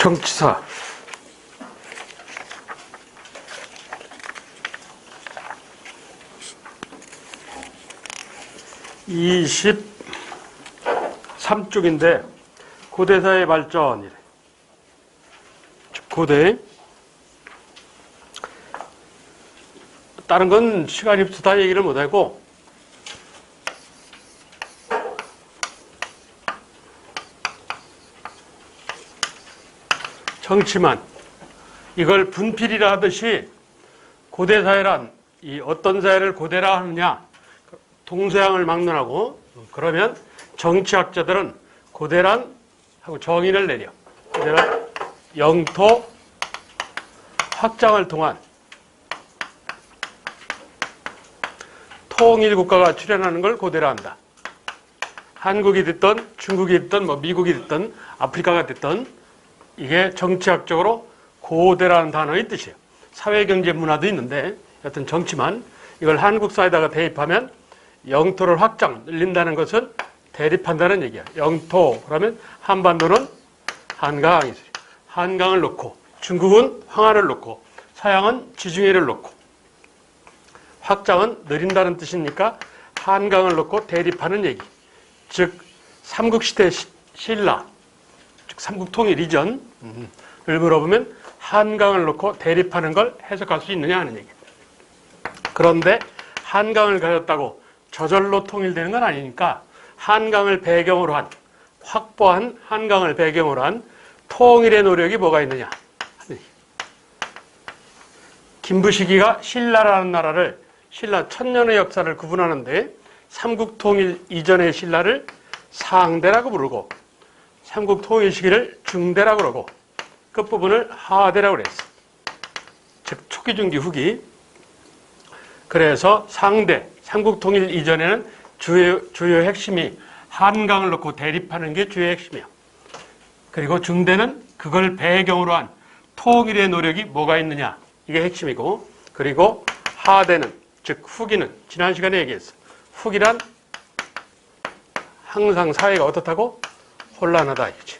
정치사 23쪽인데 고대사의 발전이래. 고대 다른 건 시간이 없어서 다 얘기를 못하고 정치만 이걸 분필이라 하듯이 고대사회란 이 어떤 사회를 고대라 하느냐 동서양을 막론하고 그러면 정치학자들은 고대란 하고 정의를 내려. 고대란 영토 확장을 통한 통일국가가 출현하는 걸 고대라 한다. 한국이 됐든 중국이 됐든 뭐 미국이 됐든 아프리카가 됐든 이게 정치학적으로 고대라는 단어의 뜻이에요. 사회경제 문화도 있는데 여튼 정치만 이걸 한국 사회에다가 대입하면 영토를 확장, 늘린다는 것은 대립한다는 얘기야. 영토 그러면 한반도는 한강이죠. 한강을 놓고 중국은 황하를 놓고 서양은 지중해를 놓고 확장은 느린다는 뜻이니까 한강을 놓고 대립하는 얘기. 즉 삼국시대 신라 즉 삼국통일 이전을 물어보면 한강을 놓고 대립하는 걸 해석할 수 있느냐 하는 얘기. 그런데 한강을 가졌다고 저절로 통일되는 건 아니니까 한강을 배경으로 한 확보한 한강을 배경으로 한 통일의 노력이 뭐가 있느냐. 김부시기가 신라라는 나라를 신라 천년의 역사를 구분하는데 삼국통일 이전의 신라를 상대라고 부르고 삼국통일 시기를 중대라고 그러고 끝부분을 하대라고 그랬어. 즉 초기 중기 후기. 그래서 상대 삼국통일 이전에는 주요 핵심이 한강을 놓고 대립하는 게 주요 핵심이야. 그리고 중대는 그걸 배경으로 한 통일의 노력이 뭐가 있느냐. 이게 핵심이고 그리고 하대는 즉 후기는 지난 시간에 얘기했어. 후기란 항상 사회가 어떻다고? 혼란하다 이거지.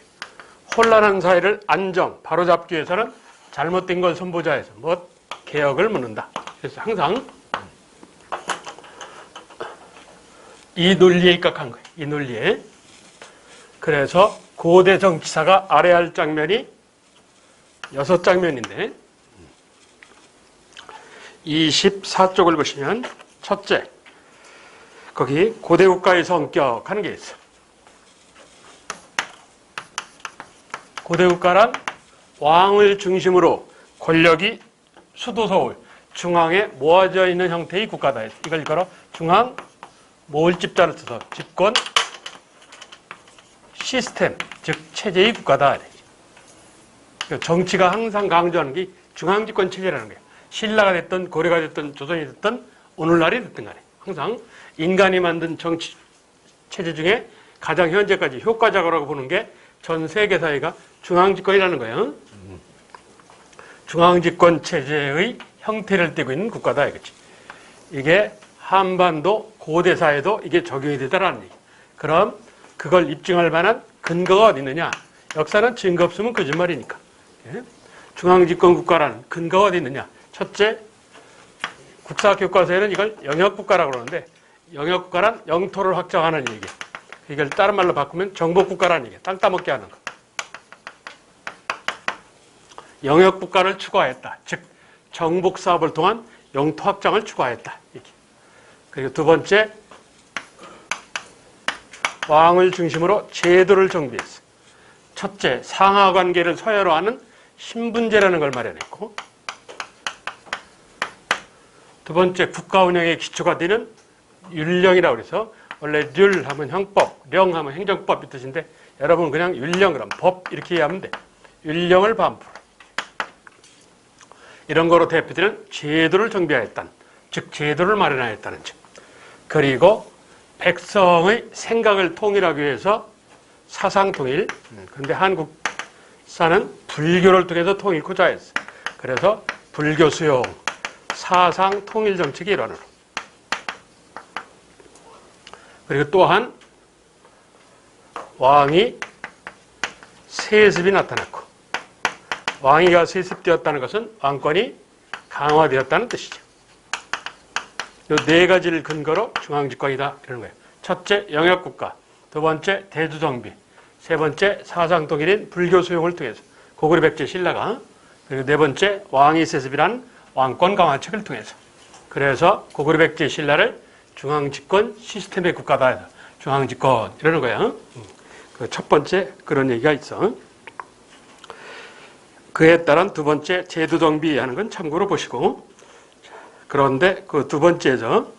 혼란한 사회를 안정, 바로잡기 위해서는 잘못된 걸 손보자해서 뭐 개혁을 묻는다. 그래서 항상 이 논리에 입각한 거예요. 이 논리에. 그래서 고대 정치사가 알아야 할 장면이 6장면인데 24쪽을 보시면 첫째, 거기 고대 국가의 성격 하는 게 있어. 고대 국가란 왕을 중심으로 권력이 수도 서울 중앙에 모아져 있는 형태의 국가다. 이걸 일컬어 중앙 모을집자를 써서 집권 시스템, 즉 체제의 국가다. 정치가 항상 강조하는 게 중앙집권 체제라는 거예요. 신라가 됐든 고려가 됐든 조선이 됐든 오늘날이 됐든 간에 항상 인간이 만든 정치 체제 중에 가장 현재까지 효과적이라고 보는 게 전 세계 사회가 중앙집권이라는 거예요. 중앙집권 체제의 형태를 띠고 있는 국가다 이거지. 이게 한반도 고대 사회도 이게 적용이 되더라는 얘기. 그럼 그걸 입증할 만한 근거가 어디 있느냐? 역사는 증거 없으면 거짓말이니까. 중앙집권 국가라는 근거가 어디 있느냐? 첫째, 국사학 교과서에는 이걸 영역국가라고 그러는데 영역국가란 영토를 확장하는 얘기. 이걸 다른 말로 바꾸면 정복국가라는 얘기. 땅 따먹게 하는 거. 영역국가를 추구하였다. 즉 정복사업을 통한 영토 확장을 추구하였다. 얘기. 그리고 두 번째, 왕을 중심으로 제도를 정비했어. 첫째, 상하관계를 서열화하는 신분제라는 걸 마련했고 두 번째, 국가 운영의 기초가 되는 율령이라고 해서 원래 률 하면 형법, 령 하면 행정법 이 뜻인데 여러분 그냥 율령 그럼 법 이렇게 이해하면 돼. 율령을 반포. 이런 거로 대표되는 제도를 정비하였다는 즉 제도를 마련하였다는 즉. 그리고 백성의 생각을 통일하기 위해서 사상통일. 그런데 한국사는 불교를 통해서 통일코자 했어. 그래서 불교 수용, 사상 통일 정책의 일환으로. 그리고 또한 왕이 세습이 나타났고 왕위가 세습되었다는 것은 왕권이 강화되었다는 뜻이죠. 이 네 가지를 근거로 중앙집권이다 이러는 거예요. 첫째, 영역국가. 두 번째, 대두정비. 세 번째, 사상통일인 불교 수용을 통해서 고구려 백제 신라가. 그리고 네 번째, 왕위 세습이라는 왕권 강화책을 통해서. 그래서 고구려 백제 신라를 중앙집권 시스템의 국가다 해서 중앙집권 이러는 거야. 그 첫 번째 그런 얘기가 있어. 그에 따른 두 번째 제도정비 하는 건 참고로 보시고. 그런데 그 두 번째에서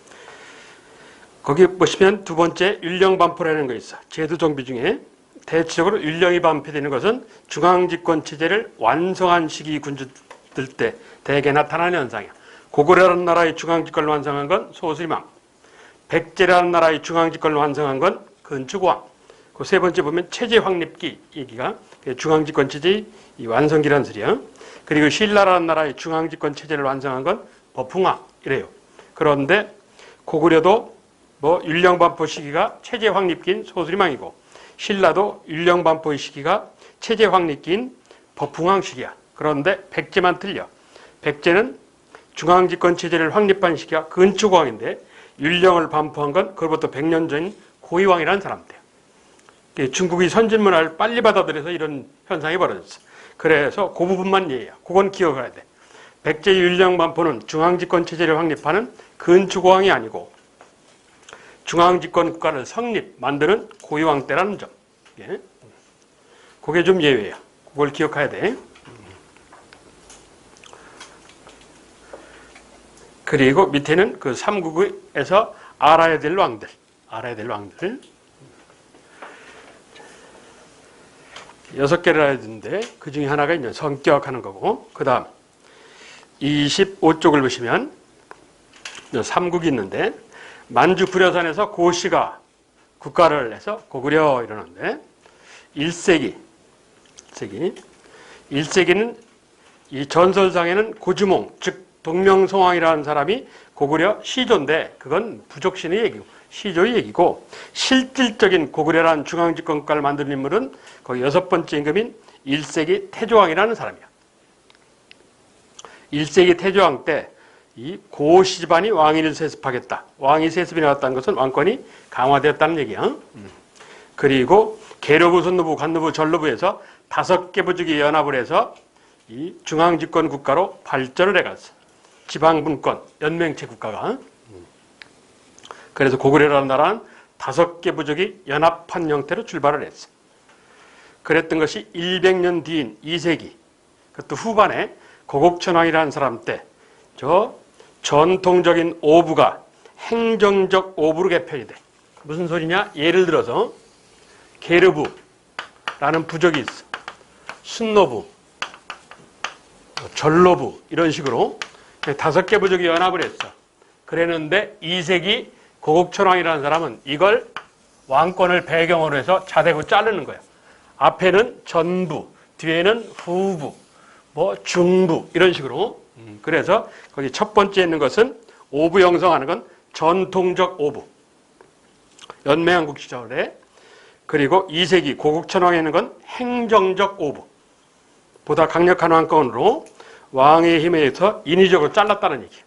거기 보시면 두 번째 율령반포라는 거 있어. 제도정비 중에 대체적으로 율령이 반포되는 것은 중앙집권 체제를 완성한 시기 군주들 때 대개 나타나는 현상이야. 고구려라는 나라의 중앙집권을 완성한 건 소수림왕, 백제라는 나라의 중앙집권을 완성한 건 건축왕. 그 세 번째 보면 체제 확립기 얘기가 중앙집권 체제의 완성기라는 소리야. 그리고 신라라는 나라의 중앙집권 체제를 완성한 건 법흥왕 이래요. 그런데 고구려도 뭐 율령반포 시기가 체제 확립기인 소수림왕이고 신라도 율령반포의 시기가 체제 확립기인 법흥왕 시기야. 그런데 백제만 틀려. 백제는 중앙집권 체제를 확립한 시기가 건축왕인데 율령을 반포한 건 그로부터 100년 전인 고이왕이라는 사람들. 중국이 선진문화를 빨리 받아들여서 이런 현상이 벌어졌어. 그래서 그 부분만 이해해요. 그건 기억해야 돼. 백제 율령 반포는 중앙집권 체제를 확립하는 건축왕이 아니고 중앙집권 국가를 만드는 고이왕 때라는 점. 예. 그게 좀 예외야. 그걸 기억해야 돼. 그리고 밑에는 그 삼국에서 알아야 될 왕들. 알아야 될 왕들. 6개를 알아야 되는데 그 중에 하나가 이제 성격하는 거고 그 다음 25쪽을 보시면 삼국이 있는데 만주 불여산에서 고씨가 국가를 해서 고구려 이러는데 1세기는 이 전설상에는 고주몽 즉 동명성왕이라는 사람이 고구려 시조인데 그건 부족신의 얘기고 시조의 얘기고 실질적인 고구려라는 중앙집권 국가를 만드는 인물은 거기 6번째 임금인 1세기 태조왕이라는 사람이야. 1세기 태조왕 때 이 고씨 집안이 왕위를 세습하겠다. 왕위 세습이 나왔다는 것은 왕권이 강화되었다는 얘기야. 그리고 계로부, 손노부, 관노부, 전노부에서 5개 부족이 연합을 해서 이 중앙집권 국가로 발전을 해갔어. 지방분권, 연맹체 국가가. 그래서 고구려라는 나라는 5개 부족이 연합한 형태로 출발을 했어. 그랬던 것이 100년 뒤인 2세기, 그것도 후반에 고곡천왕이라는 사람 때 저 전통적인 오부가 행정적 오부로 개편이 돼. 무슨 소리냐? 예를 들어서 계르부라는 부족이 있어. 순노부, 전로부 이런 식으로 5개 부족이 연합을 했어. 그랬는데 2세기 고곡천왕이라는 사람은 이걸 왕권을 배경으로 해서 자대고 자르는 거야. 앞에는 전부, 뒤에는 후부, 뭐 중부 이런 식으로. 그래서 거기 첫 번째 있는 것은 오부 형성하는 건 전통적 오부. 연맹한국 시절에. 그리고 2세기 고곡천왕에 있는 건 행정적 오부. 보다 강력한 왕권으로 왕의 힘에 의해서 인위적으로 잘랐다는 얘기예요.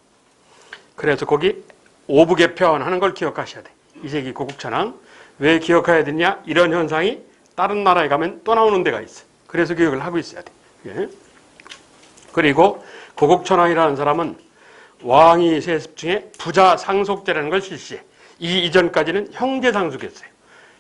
그래서 거기 오부 개편하는 걸 기억하셔야 돼. 2세기 고곡천왕. 왜 기억해야 되냐? 이런 현상이 다른 나라에 가면 또 나오는 데가 있어. 그래서 교육을 하고 있어야 돼. 예. 그리고 고곡천왕이라는 사람은 왕위 세습 중에 부자 상속제라는 걸 실시해. 이 이전까지는 형제 상속이었어요.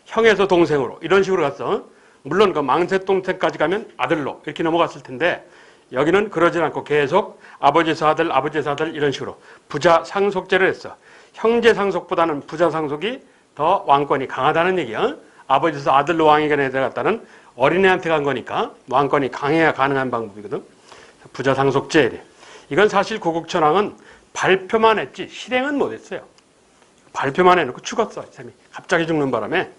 형에서 동생으로 이런 식으로 갔어. 물론 그 망세동생까지 가면 아들로 이렇게 넘어갔을 텐데 여기는 그러진 않고 계속 아버지에서 아들, 아버지에서 아들 이런 식으로 부자 상속제를 했어. 형제 상속보다는 부자 상속이 더 왕권이 강하다는 얘기야. 아버지에서 아들로 왕위가 내려갔다는 어린애한테 간 거니까 왕권이 강해야 가능한 방법이거든. 부자 상속제. 이건 사실 고곡천왕은 발표만 했지 실행은 못했어요. 발표만 해놓고 죽었어. 갑자기 죽는 바람에.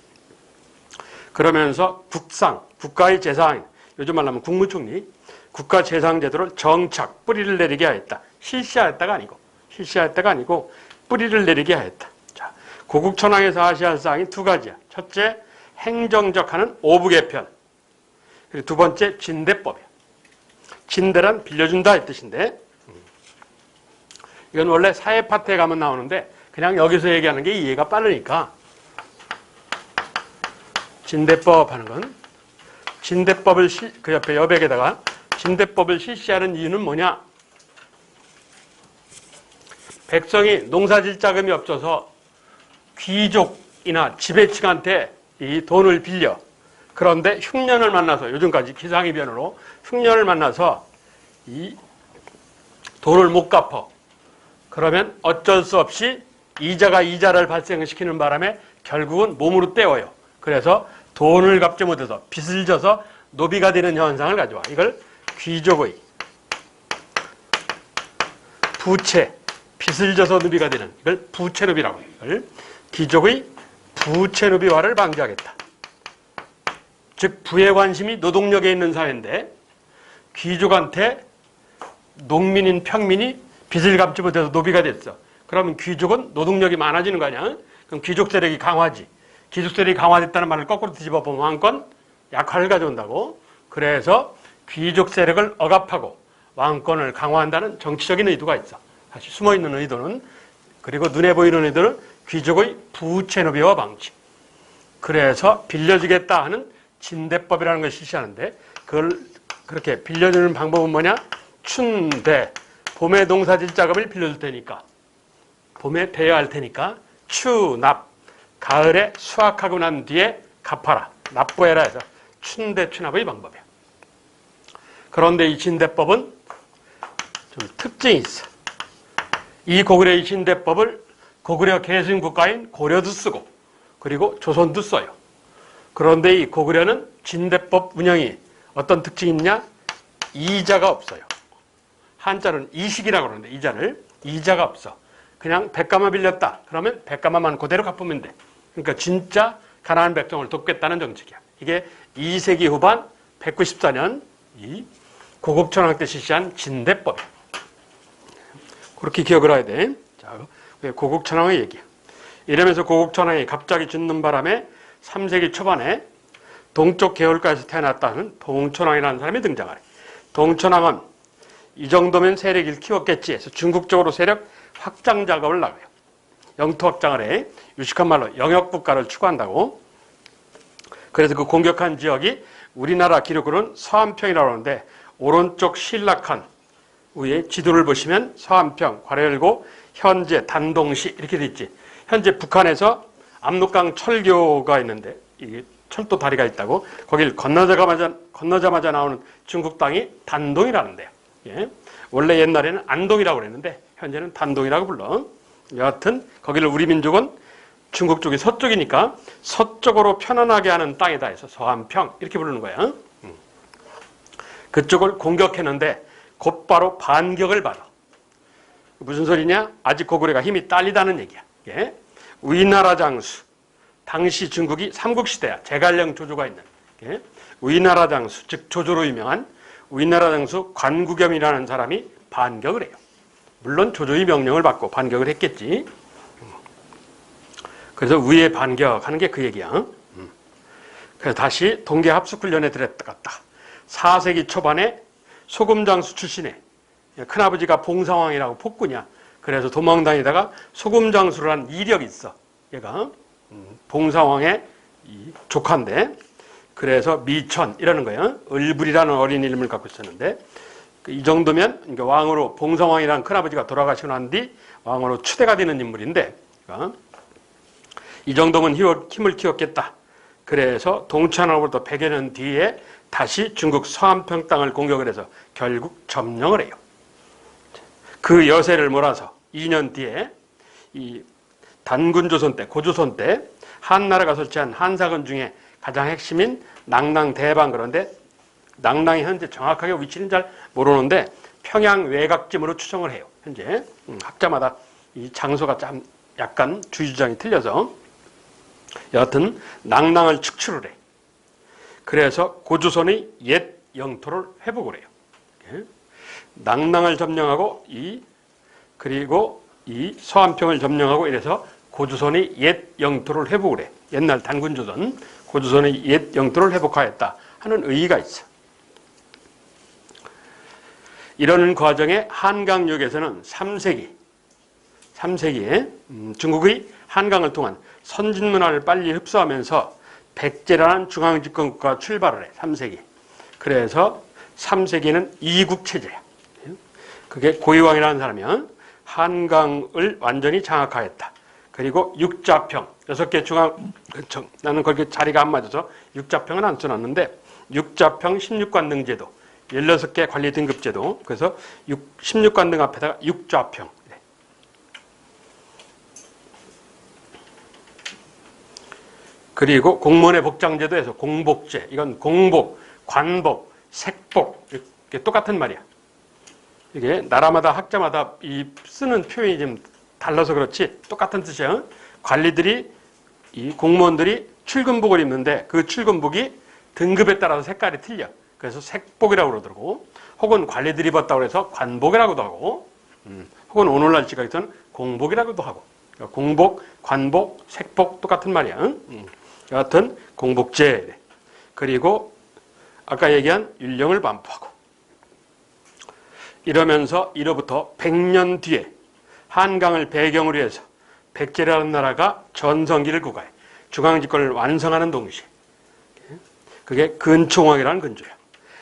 그러면서 국상, 국가의 재상, 요즘 말하면 국무총리, 국가 재상 제도를 정착, 뿌리를 내리게 하였다. 실시하였다가 아니고 뿌리를 내리게 하였다. 자, 고곡천왕에서 하셔야 할 사항이 2가지야. 첫째, 행정적 하는 오부 개편. 그리고 2번째, 진대법이야. 진대란 빌려준다 이 뜻인데, 이건 원래 사회 파트에 가면 나오는데 그냥 여기서 얘기하는 게 이해가 빠르니까 진대법 하는 건 진대법을 그 옆에 여백에다가 진대법을 실시하는 이유는 뭐냐? 백성이 농사질 자금이 없어서 귀족이나 지배층한테 이 돈을 빌려, 그런데 흉년을 만나서, 요즘까지 기상이변으로 흉년을 만나서 이 돈을 못 갚어. 그러면 어쩔 수 없이 이자가 이자를 발생시키는 바람에 결국은 몸으로 때워요. 그래서 돈을 갚지 못해서 빚을 져서 노비가 되는 현상을 가져와. 이걸 귀족의 부채, 빚을 져서 노비가 되는, 이걸 부채노비라고 해요. 이걸 귀족의 부채노비화를 방지하겠다. 즉 부의 관심이 노동력에 있는 사회인데 귀족한테 농민인 평민이 빚을 갚지 못해서 노비가 됐어. 그러면 귀족은 노동력이 많아지는 거 아니야? 그럼 귀족 세력이 강화지. 귀족 세력이 강화됐다는 말을 거꾸로 뒤집어 보면 왕권 약화를 가져온다고. 그래서 귀족 세력을 억압하고 왕권을 강화한다는 정치적인 의도가 있어. 사실 숨어있는 의도는, 그리고 눈에 보이는 의도는 귀족의 부채노비화 방지. 그래서 빌려주겠다 하는 진대법이라는 걸 실시하는데, 그걸 그렇게 빌려주는 방법은 뭐냐? 춘대, 봄에 농사질 자금을 빌려줄 테니까, 봄에 대여할 테니까 추납, 가을에 수확하고 난 뒤에 갚아라, 납부해라 해서 춘대 추납의 방법이야. 그런데 이 진대법은 좀 특징이 있어. 이 고구려의 진대법을 고구려 계승 국가인 고려도 쓰고 그리고 조선도 써요. 그런데 이 고구려는 진대법 운영이 어떤 특징이 있냐? 이자가 없어요. 한자는 이식이라고 그러는데 이자를, 이자가 없어. 그냥 백가마 빌렸다. 그러면 백가마만 그대로 갚으면 돼. 그러니까 진짜 가난한 백성을 돕겠다는 정책이야. 이게 2세기 후반 194년 이 고국천황 때 실시한 진대법이야. 그렇게 기억을 해야 돼. 자, 고국천황의 얘기야. 이러면서 고국천황이 갑자기 죽는 바람에 3세기 초반에 동쪽 계열가에서 태어났다는 동천황이라는 사람이 등장하래. 동천황은 이 정도면 세력을 키웠겠지 해서 중국 쪽으로 세력 확장 작업을 나가요. 영토 확장을 해. 유식한 말로 영역국가를 추구한다고. 그래서 그 공격한 지역이 우리나라 기록으로는 서안평이라고 하는데, 오른쪽 신락한 위에 지도를 보시면 서안평, 괄열고, 현재 단동시 이렇게 돼 있지. 현재 북한에서 압록강 철교가 있는데 이게 철도 다리가 있다고. 거길 건너자마자 나오는 중국 땅이 단동이라는데요. 예. 원래 옛날에는 안동이라고 그랬는데 현재는 단동이라고 불러. 여하튼 거기를 우리 민족은 중국 쪽이 서쪽이니까 서쪽으로 편안하게 하는 땅이다 해서 서안평 이렇게 부르는 거야. 그쪽을 공격했는데 곧바로 반격을 받아. 무슨 소리냐? 아직 고구려가 힘이 딸리다는 얘기야. 예? 위나라 장수, 당시 중국이 삼국시대야. 제갈령 조조가 있는. 예? 위나라 장수, 즉 조조로 유명한 위나라 장수 관구겸이라는 사람이 반격을 해요. 물론 조조의 명령을 받고 반격을 했겠지. 그래서 위에 반격하는 게 그 얘기야. 그래서 다시 동계 합숙훈련에 들어갔다. 4세기 초반에 소금장수 출신의 큰아버지가 봉사왕이라고 폭군이야. 그래서 도망다니다가 소금장수를 한 이력이 있어. 얘가 봉사왕의 조카인데, 그래서 미천 이라는 거예요. 을불이라는 어린 이름을 갖고 있었는데, 이 정도면 그러니까 왕으로, 봉사왕이라는 큰아버지가 돌아가시고 난 뒤 왕으로 추대가 되는 인물인데, 이 정도면 힘을 키웠겠다. 그래서 동천왕으로부터 100여 년 뒤에 다시 중국 서안평 땅을 공격을 해서 결국 점령을 해요. 그 여세를 몰아서 2년 뒤에 이 단군조선 때, 고조선 때 한나라가 설치한 한사건 중에 가장 핵심인 낭랑 대방, 그런데 낭랑이 현재 정확하게 위치는 잘 모르는데 평양 외곽쯤으로 추정을 해요. 현재 학자마다 이 장소가 참 약간 주의주장이 틀려서 여하튼 낭랑을 축출을 해. 그래서 고조선의 옛 영토를 회복을 해요. 낭랑을 점령하고 그리고 이 서안평을 점령하고 이래서 고조선의 옛 영토를 회복을 해. 옛날 단군조선 고조선의 옛 영토를 회복하였다 하는 의의가 있어. 이런 과정에 한강역에서는 3세기에 중국의 한강을 통한 선진 문화를 빨리 흡수하면서 백제라는 중앙집권국가가 출발을 해. 3세기. 그래서 3세기는 이국체제야. 그게 고이왕이라는 사람이 한강을 완전히 장악하였다. 그리고 육자평, 6개 중앙청, 나는 거기 자리가 안 맞아서 육자평은 안 써놨는데, 육자평 16관등 제도, 16개 관리 등급 제도, 그래서 16관등 앞에다가 육좌평. 그리고 공무원의 복장제도에서 공복제, 이건 공복, 관복, 색복, 이렇게 똑같은 말이야. 이게 나라마다 학자마다 이 쓰는 표현이 좀 달라서 그렇지 똑같은 뜻이야. 관리들이, 이 공무원들이 출근복을 입는데 그 출근복이 등급에 따라서 색깔이 틀려. 그래서 색복이라고 그러더라고. 혹은 관리들이 입었다고 해서 관복이라고도 하고, 혹은 오늘날 시각에서는 공복이라고도 하고. 그러니까 공복, 관복, 색복 똑같은 말이야. 여하튼 공복제. 그리고 아까 얘기한 율령을 반포하고. 이러면서 이로부터 100년 뒤에 한강을 배경으로 해서 백제라는 나라가 전성기를 구가해 중앙집권을 완성하는 동시에, 그게 근초광이라는 군주야.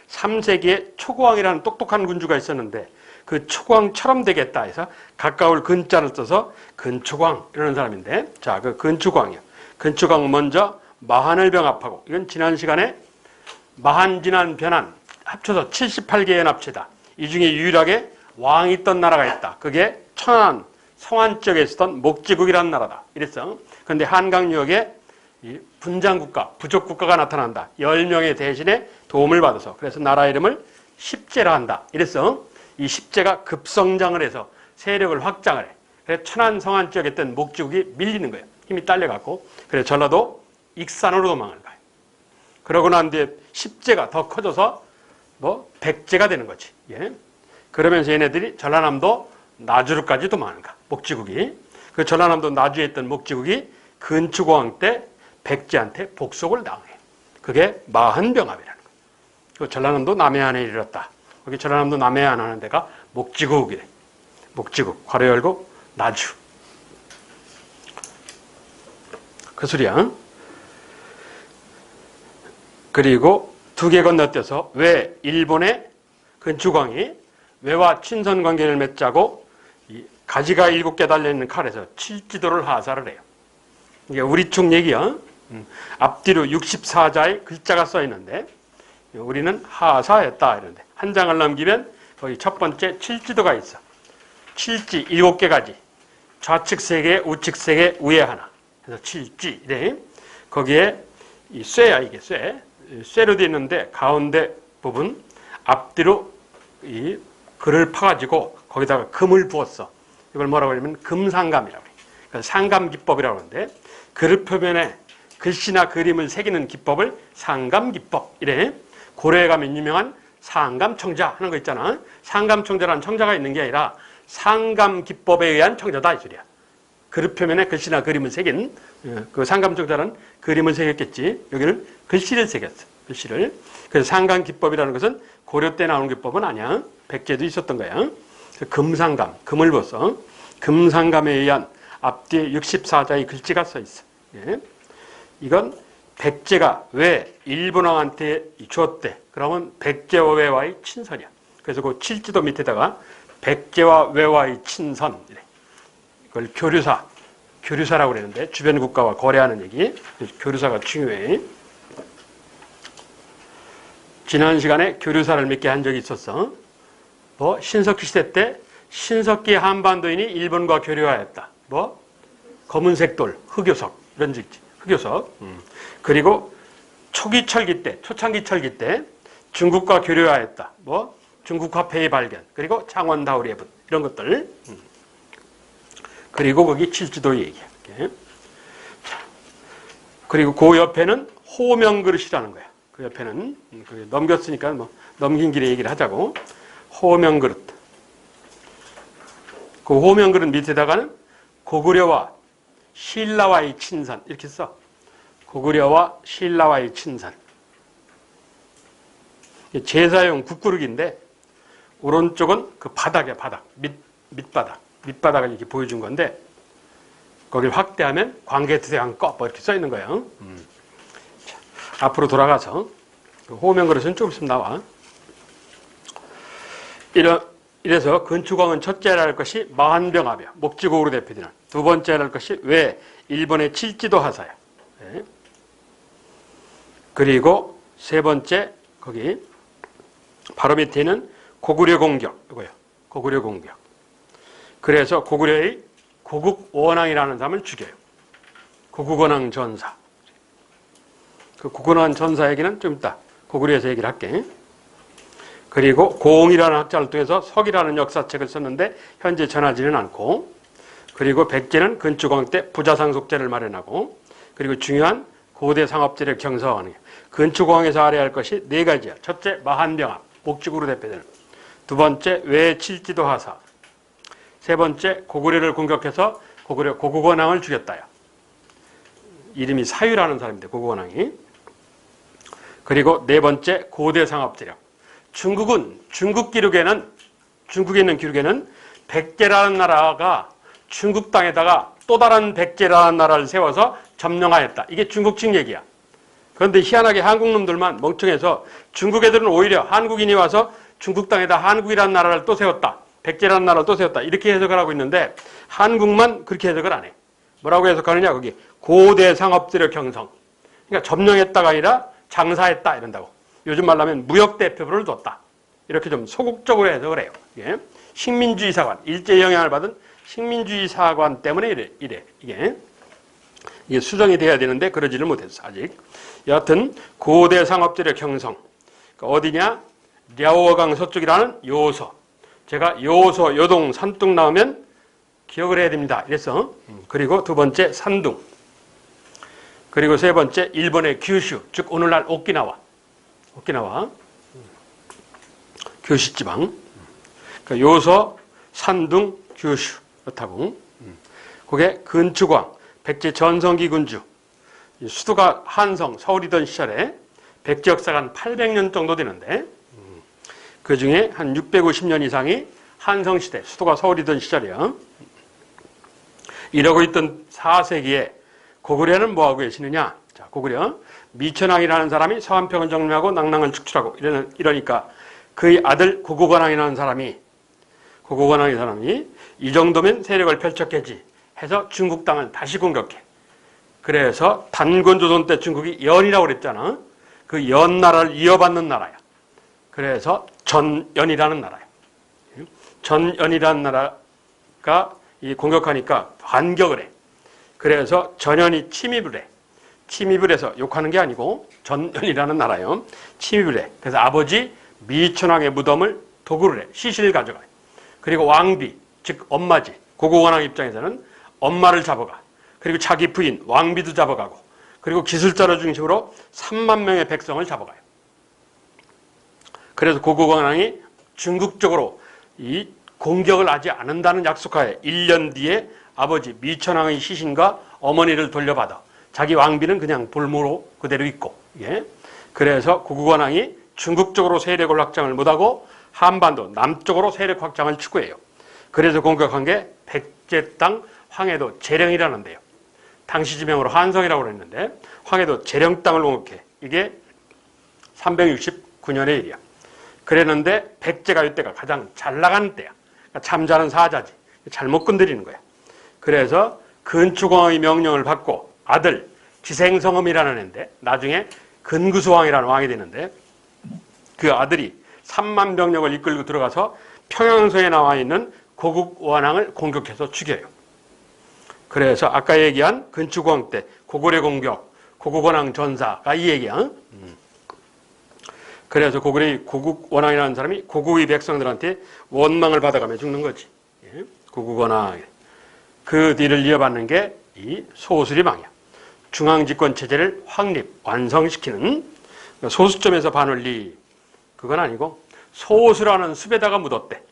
3세기에 초광이라는 똑똑한 군주가 있었는데 그 초광처럼 되겠다 해서 가까울 근자를 써서 근초광 이라는 사람인데, 자, 그 근초광이요. 근초광 먼저 마한을 병합하고, 이건 지난 시간에 마한, 진한, 변한 합쳐서 78개의 납치다. 이 중에 유일하게 왕이 있던 나라가 있다. 그게 천안, 성안 지역에 있었던 목지국이라는 나라다. 이랬어. 그런데 한강유역에 이 분장국가, 부족국가가 나타난다. 10명의 대신에 도움을 받아서. 그래서 나라 이름을 십제라 한다. 이랬어. 이 십제가 급성장을 해서 세력을 확장을 해. 그래서 천안, 성안 지역에 있던 목지국이 밀리는 거예요. 힘이 딸려갖고. 그래서 전라도 익산으로 도망을 가요. 그러고 난 뒤에 십제가 더 커져서 백제가 되는 거지. 예. 그러면서 얘네들이 전라남도 나주로까지 도망을 가. 목지국이. 그 전라남도 나주에 있던 목지국이 근초광 때 백제한테 복속을 당해. 그게 마한병합이라는 거예요. 그 전라남도 남해안에 이르렀다. 거기 전라남도 남해안 하는 데가 목지국이래. 목지국. 괄호 열고 나주. 그 소리야. 그리고 두 개 건너뛰어서 왜 일본의 근초광이 왜와 친선 관계를 맺자고 가지가 7개 달려있는 칼에서 칠지도를 하사를 해요. 이게 우리 쪽 얘기야. 앞뒤로 64자의 글자가 써 있는데 우리는 하사했다 이런데 한 장을 넘기면 거기 첫 번째 칠지도가 있어. 칠지 7개 가지. 좌측 3개, 우측 3개, 위에 하나. 그래서 칠지 이래. 거기에 이 쇠야 이게 쇠. 쇠로 되어 있는데 가운데 부분 앞뒤로 이 글을 파가지고 거기다가 금을 부었어. 이걸 뭐라고 하냐면 금상감이라고 해. 그러니까 상감기법이라고 하는데 그릇 표면에 글씨나 그림을 새기는 기법을 상감기법 이래. 고려에 가면 유명한 상감청자 하는 거 있잖아. 상감청자라는 청자가 있는 게 아니라 상감기법에 의한 청자다 이 소리야. 그릇 표면에 글씨나 그림을 새긴 그 상감청자는 그림을 새겼겠지. 여기는 글씨를 새겼어. 글씨를. 그래서 상감기법이라는 것은 고려 때 나오는 기법은 아니야. 백제도 있었던 거야. 금상감, 금을 벗어. 금상감에 의한 앞뒤에 64자의 글씨가 써 있어. 예. 이건 백제가 왜 일본 왕한테 주었대. 그러면 백제와 왜와의 친선이야. 그래서 그 칠지도 밑에다가 백제와 왜와의 친선. 이걸 교류사라고 그러는데 주변 국가와 거래하는 얘기. 교류사가 중요해. 지난 시간에 교류사를 몇 개 한 적이 있었어. 신석기 시대 때 신석기 한반도인이 일본과 교류하였다. 검은색 돌, 흑요석 이런 적 있지. 흑요석. 그리고 초기철기 때, 초창기 철기 때 중국과 교류하였다. 중국 화폐의 발견. 그리고 창원다우리 해분 이런 것들. 그리고 거기 칠지도 얘기야. 그리고 그 옆에는 호명그릇이라는 거야. 그 옆에는 넘겼으니까 넘긴 길에 얘기를 하자고. 호명그릇. 그 호명그릇 밑에다가는 고구려와 신라와의 친선 이렇게 써. 고구려와 신라와의 친선. 제사용 국그릇인데 오른쪽은 그 바닥에 밑바닥을 이렇게 보여준 건데 거기를 확대하면 광개토대왕 거 뭐 이렇게 써 있는 거예요. 자, 앞으로 돌아가서 호면 그릇은 좀 있으면 나와. 이래서 근추광은 첫째라 할 것이 마한병합이야. 목지곡으로 대표되는. 두 번째라 할 것이 왜 일본의 칠지도 하사야. 네. 그리고 세 번째 거기 바로 밑에 있는 고구려 공격 이거예요. 고구려 공격. 그래서 고구려의 고국원왕이라는 사람을 죽여요. 고국원왕 전사. 그 고국원왕 전사 얘기는 좀 이따 고구려에서 얘기를 할게. 그리고 고옹이라는 학자를 통해서 석이라는 역사책을 썼는데 현재 전하지는 않고, 그리고 백제는 근추광 때 부자상속제를 마련하고, 그리고 중요한 고대 상업제를 경서하는 게 근추광에서 알아야 할 것이 네 가지야. 첫째 마한병합, 목직으로 대표되는. 두 번째 외칠지도 하사. 세 번째 고구려를 공격해서 고구려 고국원왕을 죽였다요. 이름이 사유라는 사람인데 고국원왕이. 그리고 네 번째 고대 상업제력. 중국에 있는 기록에는 백제라는 나라가 중국 땅에다가 또 다른 백제라는 나라를 세워서 점령하였다. 이게 중국 측 얘기야. 그런데 희한하게 한국 놈들만 멍청해서 중국 애들은 오히려 한국인이 와서 중국 땅에다 한국이라는 나라를 또 세웠다. 백제라는 나라를 또 세웠다. 이렇게 해석을 하고 있는데 한국만 그렇게 해석을 안 해. 뭐라고 해석하느냐? 거기 고대 상업제력 형성. 그러니까 점령했다가 아니라 장사했다 이런다고. 요즘 말로 하면 무역 대표부를 뒀다. 이렇게 좀 소극적으로 해석을 해요. 예. 식민주의 사관, 일제 영향을 받은 식민주의 사관 때문에 이래. 이게 수정이 돼야 되는데 그러지를 못했어 아직. 여하튼 고대 상업제력 형성. 그러니까 어디냐? 랴오어강 서쪽이라는 요서. 제가 요서, 요동, 산둥 나오면 기억을 해야 됩니다. 이랬어. 그리고 두 번째 산둥. 그리고 세 번째 일본의 규슈, 즉 오늘날 오키나와. 규슈 지방. 그러니까 요서, 산둥, 규슈. 그렇다고. 그게 근추광, 백제 전성기 군주. 수도가 한성, 서울이던 시절에 백제 역사가 한 800년 정도 되는데 그 중에 한 650년 이상이 한성시대, 수도가 서울이던 시절이야. 이러고 있던 4세기에 고구려는 뭐하고 계시느냐? 자, 고구려. 미천왕이라는 사람이 서한평을 정리하고 낭랑을 축출하고 이러니까 그의 아들 고국원왕이라는 사람이 이 정도면 세력을 펼쳤겠지 해서 중국 땅을 다시 공격해. 그래서 단권조선 때 중국이 연이라고 그랬잖아. 그 연나라를 이어받는 나라야. 그래서 전연이라는 나라야. 전연이라는 나라가 공격하니까 반격을 해. 그래서 전연이 침입을 해. 침입을 해서 욕하는 게 아니고 전연이라는 나라요. 침입을 해. 그래서 아버지 미천왕의 무덤을 도구를 해. 시신을 가져가요. 그리고 왕비, 즉 엄마지. 고국원왕 입장에서는 엄마를 잡아가. 그리고 자기 부인 왕비도 잡아가고. 그리고 기술자를 중심으로 3만 명의 백성을 잡아가요. 그래서 고국원왕이 중국 쪽으로 이 공격을 하지 않는다는 약속하에 1년 뒤에 아버지 미천왕의 시신과 어머니를 돌려받아. 자기 왕비는 그냥 볼모로 그대로 있고. 예. 그래서 고국원왕이 중국 쪽으로 세력을 확장을 못하고 한반도 남쪽으로 세력 확장을 추구해요. 그래서 공격한 게 백제 땅 황해도 재령이라는 데요. 당시 지명으로 한성이라고 그랬는데 황해도 재령 땅을 공격해. 이게 369년의 일이야. 그랬는데 백제가 이때가 가장 잘 나가는 때야. 그러니까 잠자는 사자지. 잘못 건드리는 거야. 그래서 근추광의 명령을 받고 아들 지생성음이라는 애인데 나중에 근구수왕이라는 왕이 되는데 그 아들이 3만 병력을 이끌고 들어가서 평양서에 나와 있는 고국원왕을 공격해서 죽여요. 그래서 아까 얘기한 근추광 때 고구려 공격, 고국원왕 전사가 이 얘기야. 그래서 고구려의 고국원왕이라는 사람이 고국의 백성들한테 원망을 받아가며 죽는 거지. 고국원왕. 그 뒤를 이어받는 게 이 소수리망이야. 중앙집권 체제를 확립, 완성시키는 소수점에서 반원리. 그건 아니고 소수라는 숲에다가 묻었대.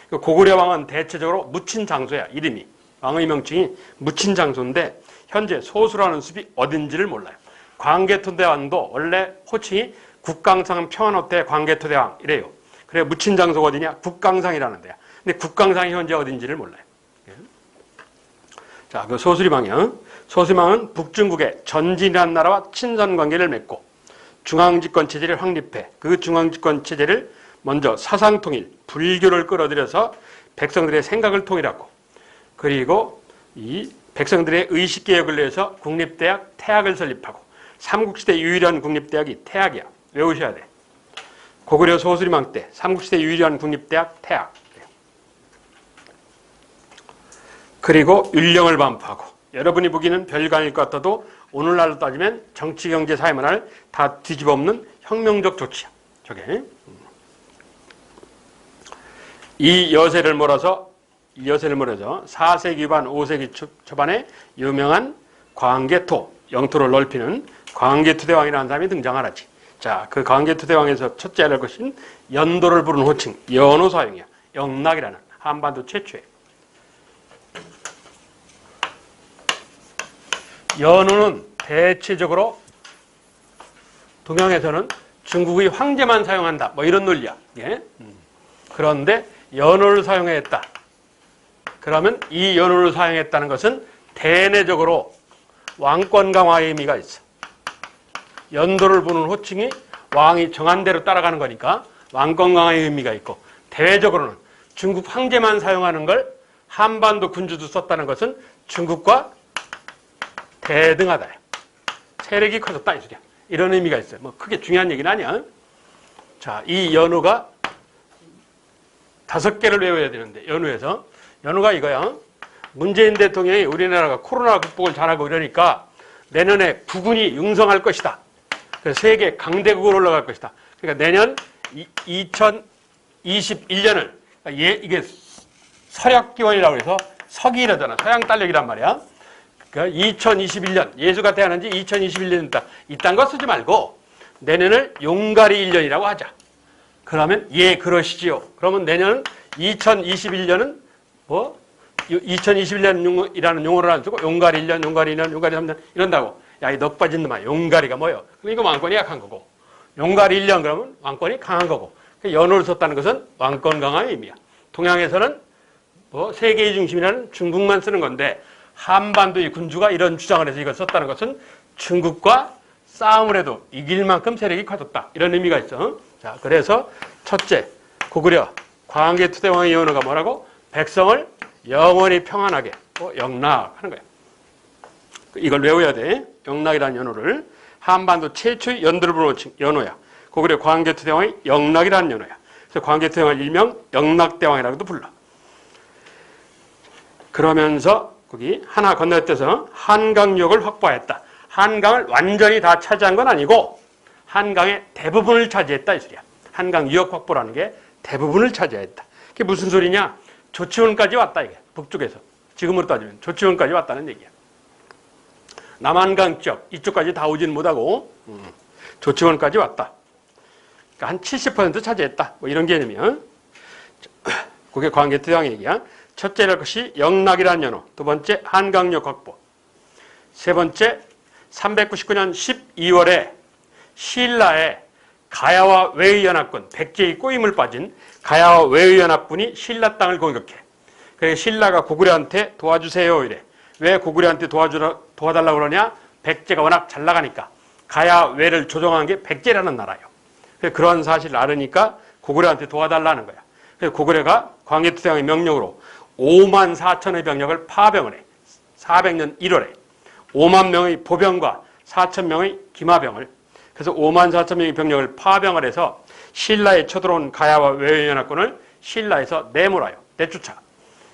고구려 왕은 대체적으로 묻힌 장소야. 이름이. 왕의 명칭이 묻힌 장소인데 현재 소수라는 숲이 어딘지를 몰라요. 광개토대왕도 원래 호칭이 국강상 평안호태 광개토대왕 이래요. 그래 묻힌 장소가 어디냐? 국강상이라는 데야. 근데 국강상이 현재 어딘지를 몰라요. 자, 그 소수리망이요. 소수리망은 북중국의 전진이라는 나라와 친선 관계를 맺고 중앙집권 체제를 확립해 그 중앙집권 체제를 먼저 사상통일, 불교를 끌어들여서 백성들의 생각을 통일하고 그리고 이 백성들의 의식개혁을 위해서 국립대학 태학을 설립하고 삼국시대 유일한 국립대학이 태학이야. 외우셔야 돼. 고구려 소수리망 때 삼국시대 유일한 국립대학 태학. 그리고 율령을 반포하고 여러분이 보기에는 별거 아닐 것 같아도 오늘날로 따지면 정치, 경제, 사회, 문화를 다 뒤집어 엎는 혁명적 조치야. 저게. 이 여세를 몰아서 4세기 후반, 5세기 초반에 유명한 광개토, 영토를 넓히는 광개토대왕이라는 사람이 등장을 하지. 자, 그 광개토대왕에서 첫째 할 것인 연도를 부르는 호칭, 연호사용이야. 영락이라는 한반도 최초의. 연호는 대체적으로 동양에서는 중국의 황제만 사용한다. 뭐 이런 논리야. 예? 그런데 연호를 사용했다. 그러면 이 연호를 사용했다는 것은 대내적으로 왕권 강화의 의미가 있어. 연도를 부르는 호칭이 왕이 정한 대로 따라가는 거니까 왕권 강화의 의미가 있고 대외적으로는 중국 황제만 사용하는 걸 한반도 군주도 썼다는 것은 중국과 대등하다. 세력이 커졌다 이 소리야. 이런 의미가 있어요. 뭐 크게 중요한 얘기는 아니야. 자, 이 연호가 5개를 외워야 되는데 연호가 이거야. 문재인 대통령이 우리나라가 코로나 극복을 잘하고 이러니까 내년에 부군이 융성할 것이다. 그래서 세계 강대국으로 올라갈 것이다. 그러니까 내년 2021년을 이게 서력기원이라고 해서 서기이라잖아. 서양달력이란 말이야. 그러니까 2021년 예수가 태어난 지 2021년이다. 이딴 거 쓰지 말고 내년을 용가리 1년이라고 하자. 그러면 예 그러시지요. 그러면 내년 2021년은 뭐 2021년이라는 용어를 안 쓰고 용가리 1년, 용가리 2년, 용가리 3년 이런다고. 야, 이 넋 빠진 놈아. 용가리가 뭐예요? 그럼 이거 왕권이 약한 거고. 용가리 1년 그러면 왕권이 강한 거고. 연호를 썼다는 것은 왕권 강화의 의미야. 동양에서는 뭐 세계의 중심이라는 중국만 쓰는 건데 한반도의 군주가 이런 주장을 해서 이걸 썼다는 것은 중국과 싸움을 해도 이길 만큼 세력이 커졌다. 이런 의미가 있어. 자, 그래서 첫째, 고구려 광개토대왕의 연호가 뭐라고? 백성을 영원히 평안하게 영락하는 거야. 이걸 외워야 돼. 영락이라는 연호를. 한반도 최초의 연도를 부르는 연호야. 고구려 광개토대왕의 영락이라는 연호야. 그래서 광개토대왕을 일명 영락대왕이라고도 불러. 그러면서 거기 하나 건너뛰어서 한강역을 확보했다. 한강을 완전히 다 차지한 건 아니고 한강의 대부분을 차지했다 이 소리야. 한강 유역 확보라는 게 대부분을 차지했다. 그게 무슨 소리냐? 조치원까지 왔다 이게. 북쪽에서. 지금으로 따지면 조치원까지 왔다는 얘기야. 남한강 쪽 이쪽까지 다 오지는 못하고 조치원까지 왔다. 그러니까 한 70% 차지했다. 뭐 이런 개념이야. 그게 광개토대왕의 얘기야. 첫째랄 것이 영락이라는 연호, 두 번째 한강역 확보, 세 번째 399년 12월에 신라의 가야와 외의연합군, 백제의 꼬임을 빠진 가야와 외의연합군이 신라 땅을 공격해. 그래서 신라가 고구려한테 도와주세요 이래. 왜 고구려한테 도와달라고 그러냐? 백제가 워낙 잘 나가니까. 가야 외를 조종한 게 백제라는 나라예요. 그래서 그런 사실을 알으니까 고구려한테 도와달라는 거야. 그래서 고구려가 광개토대왕의 명령으로 5만 4천의 병력을 파병을 해. 400년 1월에 5만 명의 보병과 4천 명의 기마병을. 그래서 5만 4천 명의 병력을 파병을 해서 신라에 쳐들어온 가야와 외의연합군을 신라에서 내몰아요. 내쫓아.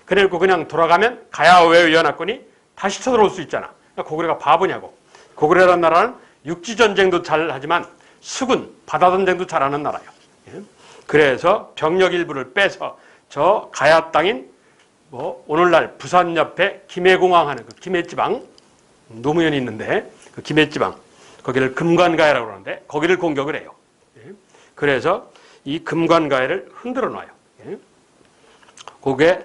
그리고 그냥 돌아가면 가야와 외의연합군이 다시 쳐들어올 수 있잖아. 그러니까 고구려가 바보냐고. 고구려라는 나라는 육지전쟁도 잘하지만 수군, 바다전쟁도 잘하는 나라예요. 그래서 병력 일부를 빼서 저 가야 땅인 뭐 오늘날 부산 옆에 김해공항 하는 그 김해지방 노무현이 있는데 그 김해지방 거기를 금관가야라고 그러는데 거기를 공격을 해요. 그래서 이 금관가야를 흔들어 놔요. 그게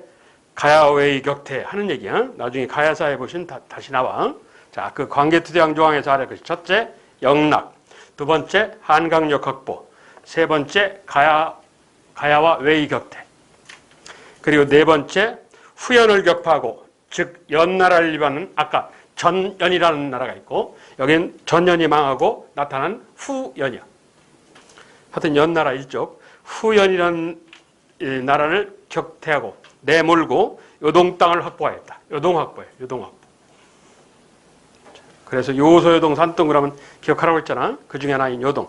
가야웨이 격퇴 하는 얘기야. 나중에 가야사에 보시면 다시 나와. 자, 그 광개토대왕 조항에서 알아야 것이 첫째 영락, 두 번째 한강역 확보, 세 번째 가야 가야와 웨이 격퇴. 그리고 네 번째, 후연을 격파하고, 즉 연나라를 일반은 아까 전연이라는 나라가 있고, 여기는 전연이 망하고 나타난 후연이야. 하여튼 연나라 일족, 후연이라는 나라를 격퇴하고 내몰고 요동 땅을 확보하였다. 요동 확보예요. 요동 확보. 그래서 요소요동 산동그라면 기억하라고 했잖아. 그 중에 하나인 요동.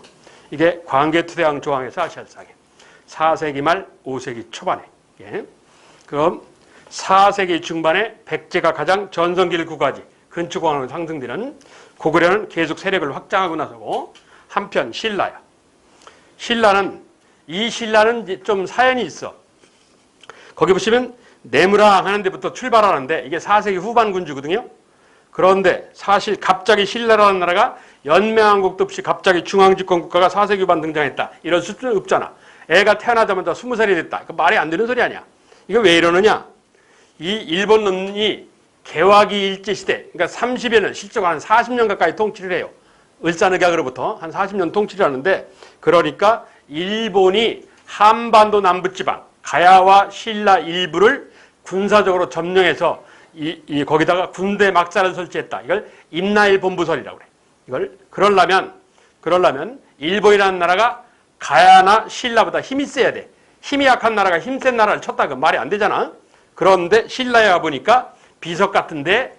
이게 광개토대왕 조항에서 아시아상에 4세기 말 5세기 초반에. 예. 그럼 4세기 중반에 백제가 가장 전성기를 구가하지 근초공항으로 상승되는 고구려는 계속 세력을 확장하고 나서고 한편 신라야. 신라는 좀 사연이 있어. 거기 보시면 내무랑 하는 데부터 출발하는데 이게 4세기 후반 군주거든요. 그런데 사실 갑자기 신라라는 나라가 연맹한국도 없이 갑자기 중앙집권 국가가 4세기 후반 등장했다. 이럴 수는 없잖아. 애가 태어나자마자 20살이 됐다. 그 말이 안 되는 소리 아니야. 이거 왜 이러느냐? 이 일본이 개화기 일제시대, 그러니까 30여 년, 실제로 한 40년 가까이 통치를 해요. 을사늑약으로부터 한 40년 통치를 하는데, 그러니까 일본이 한반도 남부지방, 가야와 신라 일부를 군사적으로 점령해서 거기다가 군대 막사를 설치했다. 이걸 임나일 본부설이라고 그래. 이걸 그러려면 일본이라는 나라가 가야나 신라보다 힘이 세야 돼. 힘이 약한 나라가 힘센 나라를 쳤다. 그 말이 안 되잖아. 그런데 신라에 가보니까 비석 같은데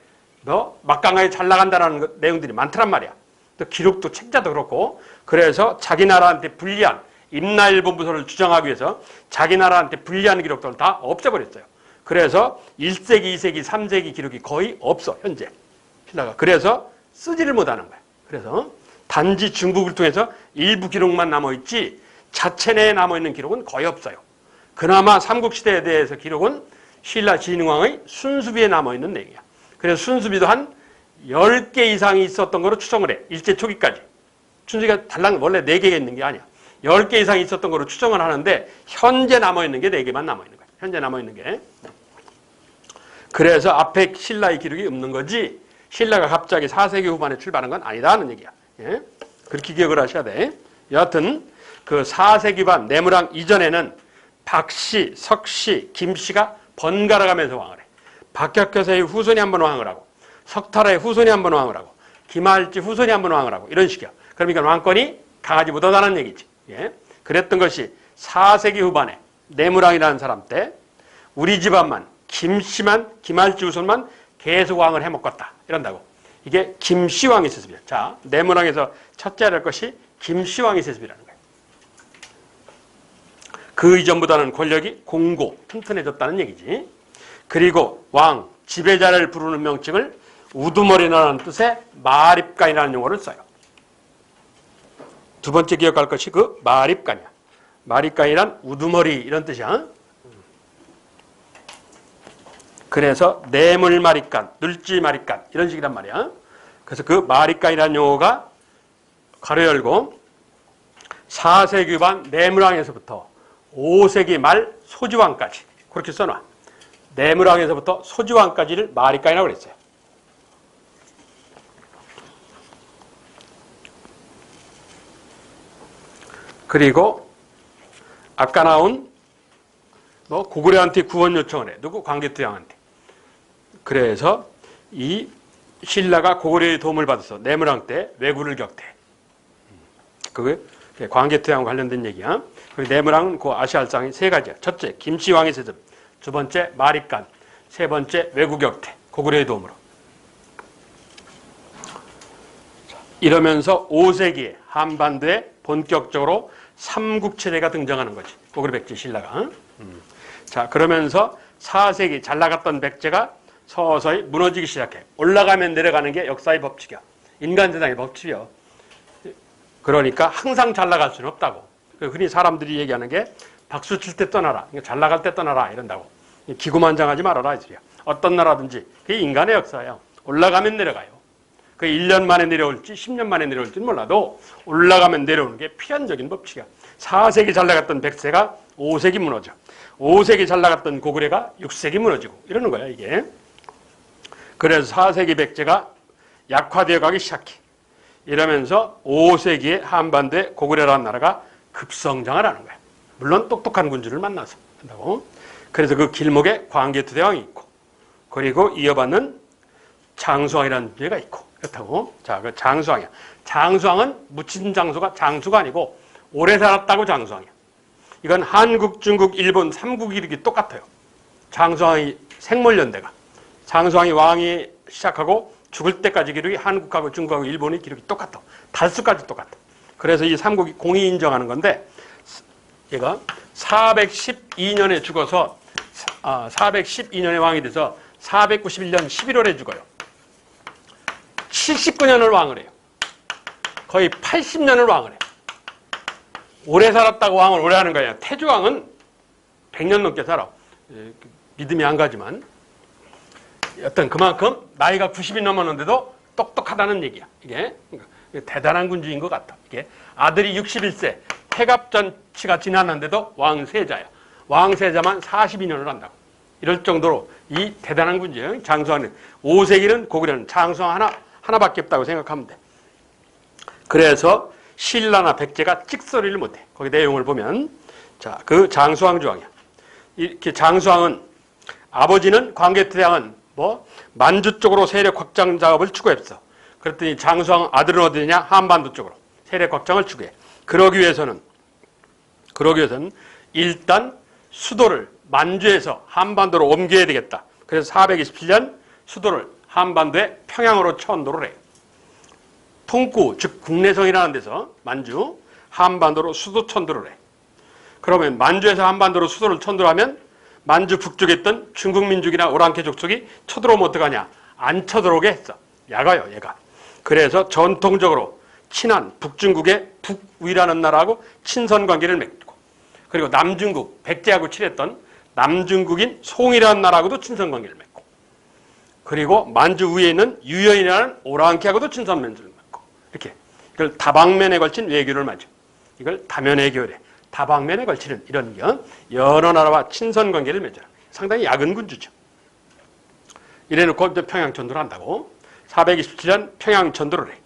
막강하게 잘 나간다는 내용들이 많더란 말이야. 또 기록도 책자도 그렇고. 그래서 자기 나라한테 불리한 임나일 본부설을 주장하기 위해서 자기 나라한테 불리한 기록들을 다 없애버렸어요. 그래서 1세기, 2세기, 3세기 기록이 거의 없어, 현재. 신라가. 그래서 쓰지를 못하는 거야. 그래서 단지 중국을 통해서 일부 기록만 남아있지 자체 내에 남아있는 기록은 거의 없어요. 그나마 삼국시대에 대해서 기록은 신라 진흥왕의 순수비에 남아있는 내용이야. 그래서 순수비도 한 10개 이상이 있었던 거로 추정을 해. 일제 초기까지. 순수비가 달랑 원래 4개가 있는 게 아니야. 10개 이상이 있었던 거로 추정을 하는데 현재 남아있는 게 4개만 남아있는 거야. 현재 남아있는 게. 그래서 앞에 신라의 기록이 없는 거지 신라가 갑자기 4세기 후반에 출발한 건 아니다는 얘기야. 예? 그렇게 기억을 하셔야 돼. 여하튼 그 4세기 반 내무랑 이전에는 박씨, 석씨, 김씨가 번갈아 가면서 왕을 해. 박혁거세의 후손이 한번 왕을 하고 석탈의 후손이 한번 왕을 하고 김할지 후손이 한번 왕을 하고 이런 식이야. 그러니까 왕권이 강하지 못하다는 얘기지. 예? 그랬던 것이 4세기 후반에 내무랑이라는 사람 때 우리 집안만 김씨만 김할지 후손만 계속 왕을 해먹었다. 이런다고. 이게 김씨왕의 세습이야. 자, 내무랑에서 첫째로 할 것이 김씨왕의 세습이라는 거예요. 그 이전보다는 권력이 공고, 튼튼해졌다는 얘기지. 그리고 왕, 지배자를 부르는 명칭을 우두머리라는 뜻의 마립간이라는 용어를 써요. 두 번째 기억할 것이 그 마립간이야. 마립간이란 우두머리 이런 뜻이야. 그래서 뇌물마립간, 눌지마립간 이런 식이란 말이야. 그래서 그 마립간이라는 용어가 가로 열고 4세기 후반 내무랑에서부터 5세기 말 소주왕까지 그렇게 써놔. 내무랑에서부터 소주왕까지를 마립간이라고 그랬어요. 그리고 아까 나온 고구려한테 구원 요청을 해. 누구? 광개토양한테. 그래서 이 신라가 고구려의 도움을 받아서 내무랑 때 왜구를 격퇴. 그게 광개토양과 관련된 얘기야. 그리고 내무랑은 그 아시아상이 세 가지야. 첫째, 김씨왕의 세습. 두 번째, 마립간. 세 번째, 왜구 격퇴. 고구려의 도움으로. 이러면서 5세기에 한반도에 본격적으로 삼국체제가 등장하는 거지. 고구려 백제 신라가. 자, 그러면서 4세기 잘 나갔던 백제가 서서히 무너지기 시작해. 올라가면 내려가는 게 역사의 법칙이야. 인간 세상의 법칙이야. 그러니까 항상 잘 나갈 수는 없다고. 흔히 사람들이 얘기하는 게 박수 칠 때 떠나라. 잘 나갈 때 떠나라. 이런다고. 기고만장하지 말아라. 이 소리야. 어떤 나라든지. 그게 인간의 역사예요. 올라가면 내려가요. 그 1년 만에 내려올지 10년 만에 내려올지는 몰라도 올라가면 내려오는 게 필연적인 법칙이야. 4세기 잘 나갔던 백제가 5세기 무너져. 5세기 잘 나갔던 고구려가 6세기 무너지고 이러는 거야 이게. 그래서 4세기 백제가 약화되어 가기 시작해. 이러면서 5세기에 한반도에 고구려라는 나라가 급성장을 하는 거야. 물론 똑똑한 군주를 만나서 한다고. 그래서 그 길목에 광개토대왕이 있고, 그리고 이어받는 장수왕이라는 죄가 있고, 그렇다고. 자, 그 장수왕이야. 장수왕은 묻힌 장수가 장수가 아니고 오래 살았다고 장수왕이야. 이건 한국, 중국, 일본 3국이 이렇게 똑같아요. 장수왕이 생물연대가. 장수왕이 왕이 시작하고 죽을 때까지 기록이 한국하고 중국하고 일본의 기록이 똑같아. 달수까지 똑같아. 그래서 이 3국이 공이 인정하는 건데, 얘가 412년에 죽어서 412년에 왕이 돼서 491년 11월에 죽어요. 79년을 왕을 해요. 거의 80년을 왕을 해요. 오래 살았다고 왕을 오래 하는 거야. 태조왕은 100년 넘게 살아. 믿음이 안 가지만. 어떤 그만큼 나이가 90이 넘었는데도 똑똑하다는 얘기야. 이게 대단한 군주인 것 같아. 이게 아들이 61세 태갑잔치가 지났는데도 왕세자야. 왕세자만 42년을 한다고. 이럴 정도로 이 대단한 군주예요. 장수왕은 5세기는 고구려는 장수왕 하나밖에 없다고 생각하면 돼. 그래서 신라나 백제가 찍소리를 못해. 거기 내용을 보면, 자, 그 장수왕 조항이야. 이렇게 장수왕은 아버지는 광개토대왕은 만주 쪽으로 세력 확장 작업을 추구했어. 그랬더니 장수왕 아들은 어디냐? 한반도 쪽으로 세력 확장을 추구해. 그러기 위해서는 일단 수도를 만주에서 한반도로 옮겨야 되겠다. 그래서 427년 수도를 한반도의 평양으로 천도를 해요. 통구, 즉 국내성이라는 데서 만주, 한반도로 수도 천도를 해. 그러면 만주에서 한반도로 수도를 천도를 하면 만주 북쪽에 있던 중국 민족이나 오랑캐 족속이 쳐들어오면 어떡하냐? 안 쳐들어오게 했어. 약아요, 얘가. 그래서 전통적으로 친한 북중국의 북위라는 나라하고 친선 관계를 맺고, 그리고 남중국, 백제하고 친했던 남중국인 송이라는 나라하고도 친선 관계를 맺고, 그리고 만주 위에 있는 유연이라는 오랑캐하고도 친선 관계를 맺고, 이렇게 이걸 다방면에 걸친 외교를 맺죠. 이걸 다면외교래. 다방면에 걸치는 이런 여러 나라와 친선 관계를 맺어라. 상당히 약은 군주죠. 이래놓고 이제 평양천도를 한다고. 427년 평양천도를 해.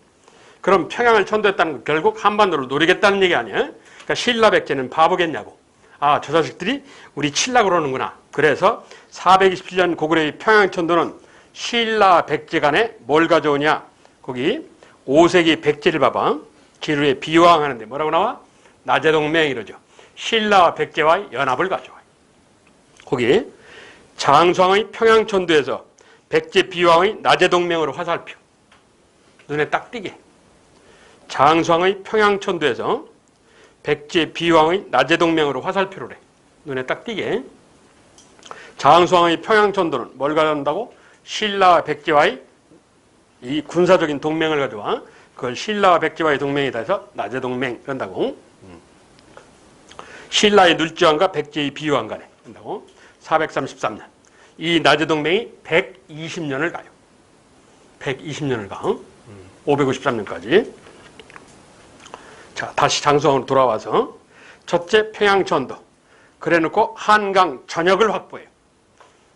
그럼 평양을 천도했다는 건 결국 한반도를 노리겠다는 얘기 아니에요? 그러니까 신라 백제는 바보겠냐고. 아, 저 자식들이 우리 칠라 그러는구나. 그래서 427년 고구려의 평양천도는 신라 백제 간에 뭘 가져오냐? 거기 5세기 백제를 봐봐. 기루에 비왕하는데 뭐라고 나와? 나제동맹 이러죠. 신라와 백제와의 연합을 가져와요. 거기 장수왕의 평양천도에서 백제 비왕의 나제동맹으로 화살표. 눈에 딱 띄게. 장수왕의 평양천도에서 백제 비왕의 나제동맹으로 화살표를 해. 눈에 딱 띄게. 장수왕의 평양천도는 뭘 가져온다고? 신라와 백제와의 이 군사적인 동맹을 가져와. 그걸 신라와 백제와의 동맹이다 해서 나제동맹 이런다고. 신라의 눌지왕과 백제의 비유왕 간에 한다고. 433년. 이 나제동맹이 120년을 가요. 120년을 가. 553년까지. 자, 다시 장수왕으로 돌아와서 첫째 평양천도. 그래놓고 한강 전역을 확보해요.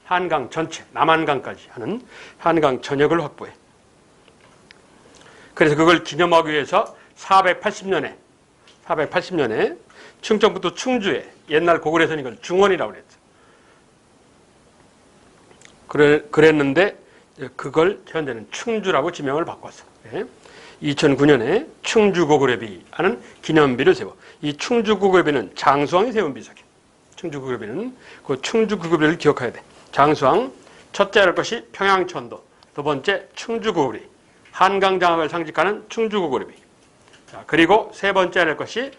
한강 전체, 남한강까지 하는 한강 전역을 확보해. 그래서 그걸 기념하기 위해서 480년에 충청북도 충주에 옛날 고구려에서는 이걸 중원이라고 그랬어. 그랬는데 그걸 현재는 충주라고 지명을 바꿨어. 2009년에 충주고구려비 하는 기념비를 세워. 이 충주고구려비는 장수왕이 세운 비석이야. 충주고구려비는 그 충주고구려비를 기억해야 돼. 장수왕, 첫째 할 것이 평양천도, 두 번째 충주고구려, 한강장악을 상징하는 충주고구려비. 자, 그리고 세 번째 할 것이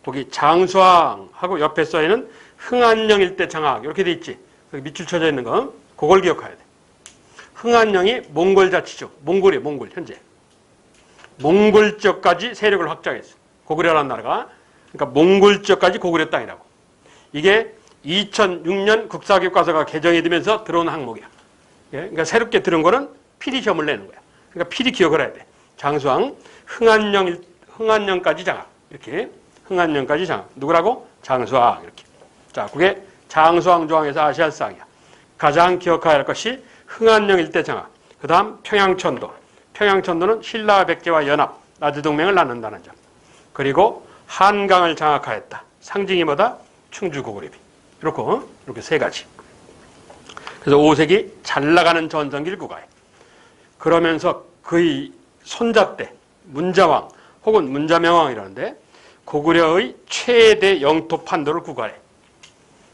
거기 장수왕하고 옆에 써있는 흥안령 일대 장악 이렇게 돼 있지. 밑줄 쳐져 있는 거 그걸 기억해야 돼. 흥안령이 몽골 자치죠. 몽골이에요. 몽골 현재. 몽골 지역까지 세력을 확장했어. 고구려라는 나라가. 그러니까 몽골 지역까지 고구려 땅이라고. 이게 2006년 국사교과서가 개정이 되면서 들어온 항목이야. 그러니까 새롭게 들은 거는 필히 시험을 내는 거야. 그러니까 필히 기억을 해야 돼. 장수왕 흥안령까지 장악. 이렇게 흥안령까지 장악. 누구라고? 장수왕 이렇게. 자, 그게 장수왕 조항에서 아시아 사항이야. 가장 기억해야 할 것이 흥안령 일대 장악. 그 다음 평양천도. 평양천도는 신라와 백제와 연합, 나제동맹을 낳는다는 점. 그리고 한강을 장악하였다. 상징이 뭐다? 충주 고구려비. 이렇게 세 가지. 그래서 5세기 잘 나가는 전성기를 구가해. 그러면서 그의 손자 때 문자왕 혹은 문자명왕이라는데 고구려의 최대 영토 판도를 구가해.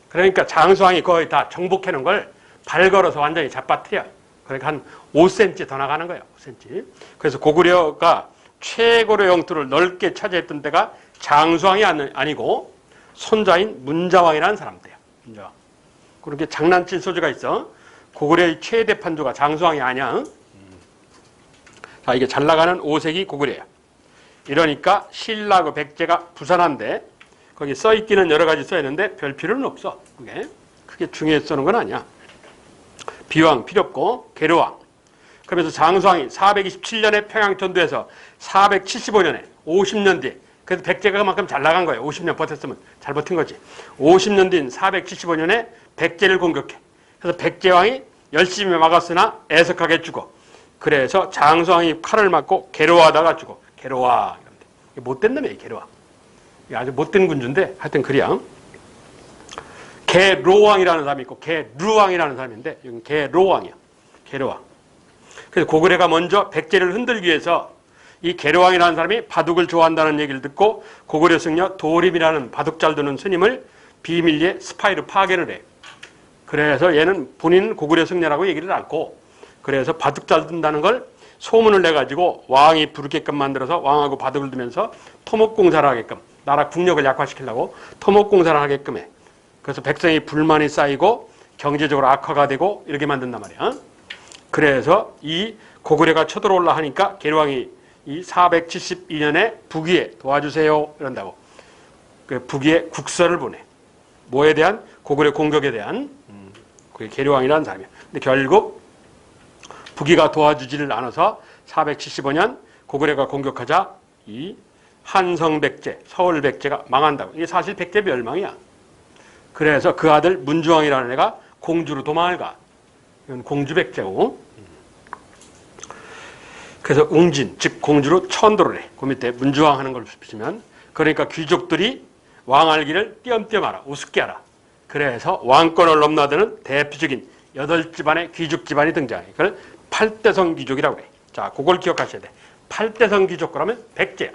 그러니까 장수왕이 거의 다 정복해놓은 걸 발 걸어서 완전히 잡아뜨려. 그러니까 한 5cm 더 나가는 거예요. 5cm. 그래서 고구려가 최고의 영토를 넓게 차지했던 때가 장수왕이 아니고 손자인 문자왕이라는 사람들이야. 문자왕. 그렇게 장난칠 소지가 있어. 고구려의 최대 판도가 장수왕이 아니야. 자, 이게 잘 나가는 5세기 고구려야. 이러니까 신라하고 백제가 부산한데 거기 써있기는 여러 가지 써있는데 별 필요는 없어. 그게 크게 중요해서 쓰는 건 아니야. 비왕 필요 없고 계류왕. 그러면서 장수왕이 427년에 평양 전도해서 475년에 50년 뒤에 그래서 백제가 그만큼 잘 나간 거예요. 50년 버텼으면 잘 버틴 거지. 50년 뒤인 475년에 백제를 공격해. 그래서 백제왕이 열심히 막았으나 애석하게 죽어. 그래서 장수왕이 칼을 맞고 계류하다가 죽어. 계류왕. 못된 놈이에요. 계류왕. 아주 못된 군주인데 하여튼 그래야. 계로왕이라는 사람이 있고 계루왕이라는 사람인데 이건 계로왕이야. 계로왕. 그래서 고구려가 먼저 백제를 흔들기 위해서 이 계로왕이라는 사람이 바둑을 좋아한다는 얘기를 듣고 고구려 승려 도림이라는 바둑 잘 두는 스님을 비밀리에 스파이로 파견을 해. 그래서 얘는 본인 고구려 승려라고 얘기를 않고 그래서 바둑 잘 둔다는 걸 소문을 내가지고 왕이 부르게끔 만들어서 왕하고 바둑을 두면서 토목공사를 하게끔 나라 국력을 약화시키려고 토목공사를 하게끔 해. 그래서 백성이 불만이 쌓이고 경제적으로 악화가 되고 이렇게 만든단 말이야. 그래서 이 고구려가 쳐들어올라 하니까 계류왕이 이 472년에 북위에 도와주세요 이런다고 그 북위에 국서를 보내. 뭐에 대한? 고구려 공격에 대한. 그게 계류왕이라는 사람이야. 근데 결국 북위가 도와주지를 않아서 475년 고구려가 공격하자 이 한성백제, 서울백제가 망한다고. 이게 사실 백제 멸망이야. 그래서 그 아들 문주왕이라는 애가 공주로 도망을 가. 이건 공주백제고. 그래서 웅진, 즉 공주로 천도를 해. 그 밑에 문주왕 하는 걸 붙이면. 그러니까 귀족들이 왕알기를 띄엄띄엄 알아. 우습게 알아. 그래서 왕권을 넘나드는 대표적인 8집안의 귀족 집안이 등장해. 그걸 8대성 귀족이라고 해. 자, 그걸 기억하셔야 돼. 8대성 귀족 그러면 백제야.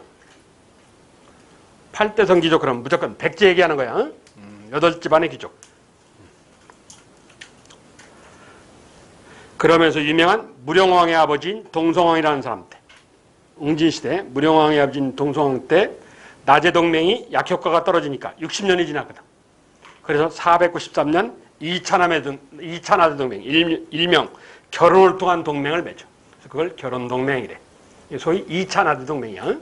8대성 귀족 그러면 무조건 백제 얘기하는 거야. 8집안의 귀족. 그러면서 유명한 무령왕의 아버지인 동성왕이라는 사람 때, 웅진시대 무령왕의 아버지인 동성왕 때 나제 동맹이 약효과가 떨어지니까 60년이 지났거든. 그래서 493년 2차 나제 동맹, 일명 결혼을 통한 동맹을 맺어. 그래서 그걸 결혼동맹이래. 소위 2차 나제 동맹이야.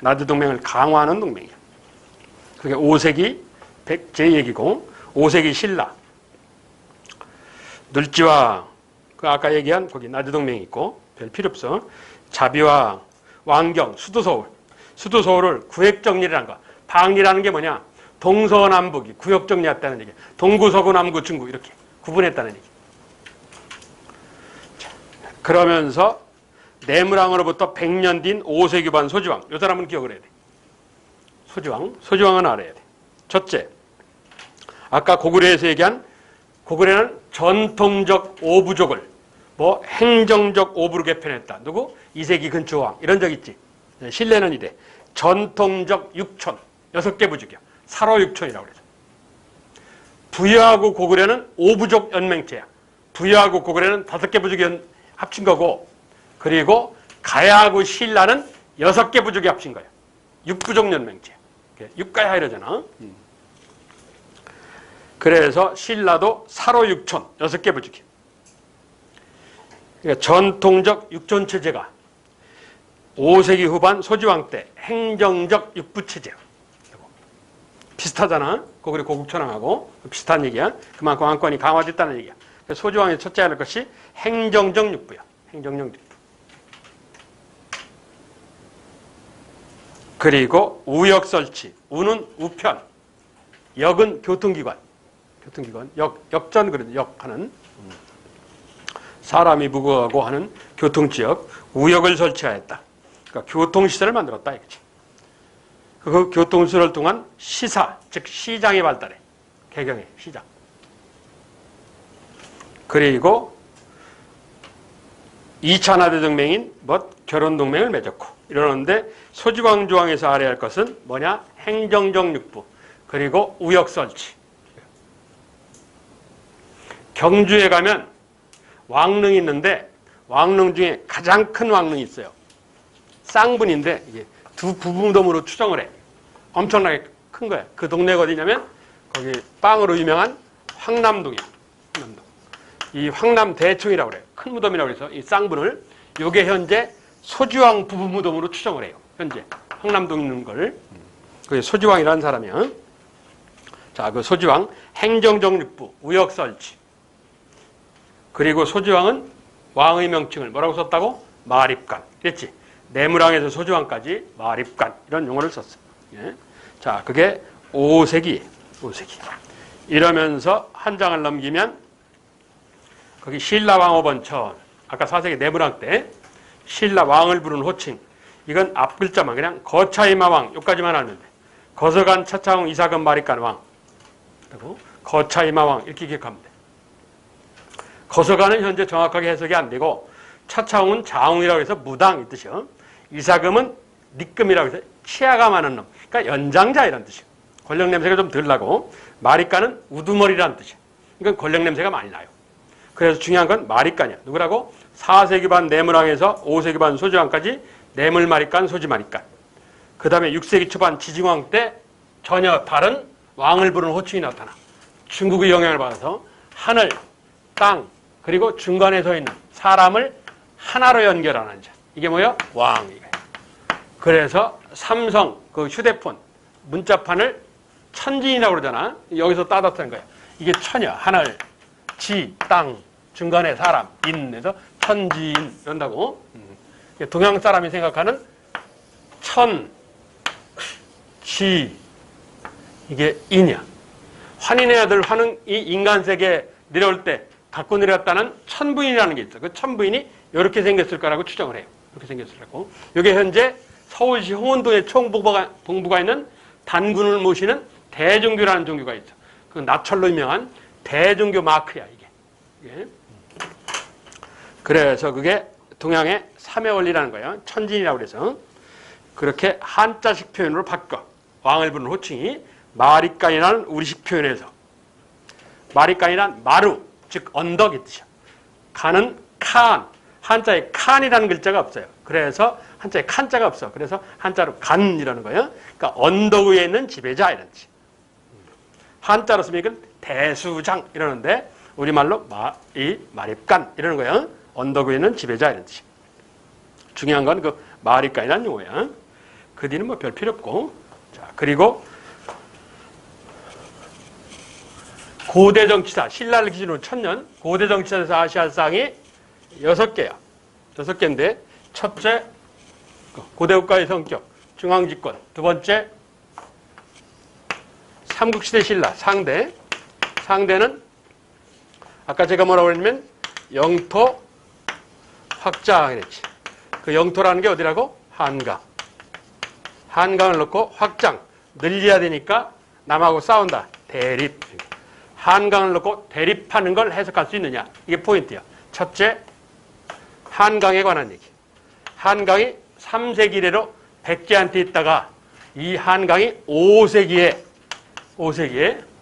나제 동맹을 강화하는 동맹이야. 그게 5세기 백제 얘기고 5세기 신라. 늘지와 그 아까 얘기한 거기 나제 동맹이 있고 별 필요 없어. 자비와 왕경, 수도서울. 수도서울을 구획정리라는 거. 방리라는 게 뭐냐? 동서남북이 구역정리했다는 얘기야. 동구, 서구, 남구, 중구 이렇게 구분했다는 얘기. 그러면서 내무랑으로부터 100년 뒤인 5세기 반 소주왕. 이 사람은 기억을 해야 돼. 소주왕은 알아야 돼. 첫째, 아까 고구려에서 얘기한 고구려는 전통적 오부족을 뭐 행정적 오부로 개편했다. 누구? 이세기 근초왕. 이런 적 있지. 신뢰는 이래. 전통적 육촌. 6개 부족이야. 살호육촌이라고 그래서. 부여하고 고구려는 오부족 연맹체야. 부여하고 고구려는 5개 부족이 합친 거고, 그리고 가야하고 신라는 6개 부족이 합친 거야. 육부족 연맹체야. 육가야 이러잖아. 그래서 신라도 살호육촌 6개 부족이야. 그러니까 전통적 육촌체제가 5세기 후반 소주왕 때 행정적 육부체제야. 비슷하잖아. 고구려 고국천왕하고 비슷한 얘기야. 그만큼 왕권이 강화됐다는 얘기야. 소주왕이 첫째 할 것이 행정적 육부야. 행정적 육부. 그리고 우역 설치. 우는 우편. 역은 교통기관. 역전 그런 역하는 사람이 무거워하고 하는 교통지역 우역을 설치하였다. 그러니까 교통시설을 만들었다 이거지. 그 교통수를 통한 시사, 즉 시장이 발달해. 개경의 시장. 그리고 2차 나대동맹인 결혼동맹을 맺었고 이러는데 소지왕조항에서 알아야 할 것은 뭐냐? 행정적 육부 그리고 우역설치. 경주에 가면 왕릉이 있는데 왕릉 중에 가장 큰 왕릉이 있어요. 쌍분인데 이게 두 부부덤으로 추정을 해. 엄청나게 큰 거야. 그 동네가 어디냐면 거기 빵으로 유명한 황남동이야. 황남동. 이 황남대청이라고 그래요. 큰 무덤이라고 해서 이 쌍분을 요게 현재 소지왕 부부 무덤으로 추정을 해요. 현재 황남동 있는 걸. 그게 소지왕이라는 사람이야. 자, 그 소지왕 행정적 육부 우역설치. 그리고 소지왕은 왕의 명칭을 뭐라고 썼다고? 마립간. 그랬지? 내무랑에서 소지왕까지 마립간 이런 용어를 썼어. 예? 자, 그게 5세기. 5세기. 이러면서 한 장을 넘기면 거기 신라왕업원천. 아까 4세기 내무랑 때 신라왕을 부르는 호칭. 이건 앞글자만 그냥 거차이마왕 여기까지만 알면 돼. 거서간 차차홍 이사금 마립간 왕. 그리고 거차이마왕 이렇게 기억하면 돼. 거서간은 현재 정확하게 해석이 안 되고 차차홍은 자홍이라고 해서 무당 이 뜻이요. 이사금은 니금이라고 해서 치아가 많은 놈. 그러니까 연장자 이런 뜻이요. 권력 냄새가 좀 덜 나고 마립간은 우두머리라는 뜻이에요. 이건 권력 냄새가 많이 나요. 그래서 중요한 건 마립간이야. 누구라고? 4세기 반 내무랑에서 5세기 반 소지왕까지 내물마립간, 소지마립간. 그 다음에 6세기 초반 지징왕 때 전혀 다른 왕을 부르는 호칭이 나타나. 중국의 영향을 받아서 하늘, 땅, 그리고 중간에 서 있는 사람을 하나로 연결하는 자. 이게 뭐예요? 왕. 그래서 삼성 그 휴대폰 문자판을 천진이라고 그러잖아. 여기서 따졌다는 거야. 이게 천이야. 하늘, 지, 땅, 중간에 사람, 인에서 천지인 이런다고. 동양 사람이 생각하는 천, 지, 이게 인이야. 환인의 아들 환웅이 인간 세계에 내려올 때 갖고 내려왔다는 천부인이라는 게 있어. 그 천부인이 이렇게 생겼을 거라고 추정을 해요. 이렇게 생겼을 거고. 이게 현재 서울시 홍원동에 총봉부가 있는 단군을 모시는 대종교라는 종교가 있어. 그 나철로 유명한 대종교 마크야, 이게. 그래서 그게 동양의 삼의 원리라는 거예요. 천진이라고 그래서. 그렇게 한자식 표현으로 바꿔. 왕을 부르는 호칭이 마립간이라는 우리식 표현에서. 마립간이란 마루, 즉 언덕이 뜻이야. 간은 칸. 한자에 칸이라는 글자가 없어요. 그래서 한자에 칸자가 없어. 그래서 한자로 간이라는 거예요. 그러니까 언덕 위에 있는 지배자 이런 뜻이. 한자로 쓰면 이건 대수장 이러는데 우리말로 마립간 이러는 거예요. 언덕 위에 있는 지배자 이런 뜻이. 중요한 건 그 마립간이라는 용어야. 그 뒤는 뭐 별 필요 없고. 자, 그리고 고대 정치사, 신라를 기준으로 1000년 고대 정치사에서 아시아상이 6개야. 6개인데 첫째, 고대 국가의 성격, 중앙집권. 두 번째, 삼국시대 신라, 상대. 상대는 아까 제가 뭐라고 했냐면 영토 확장 이랬지. 그 영토라는 게 어디라고? 한강. 한강을 넣고 확장, 늘려야 되니까 남하고 싸운다. 대립. 한강을 넣고 대립하는 걸 해석할 수 있느냐. 이게 포인트야. 첫째, 한강에 관한 얘기. 한강이 3세기 이래로 백제한테 있다가 이 한강이 5세기에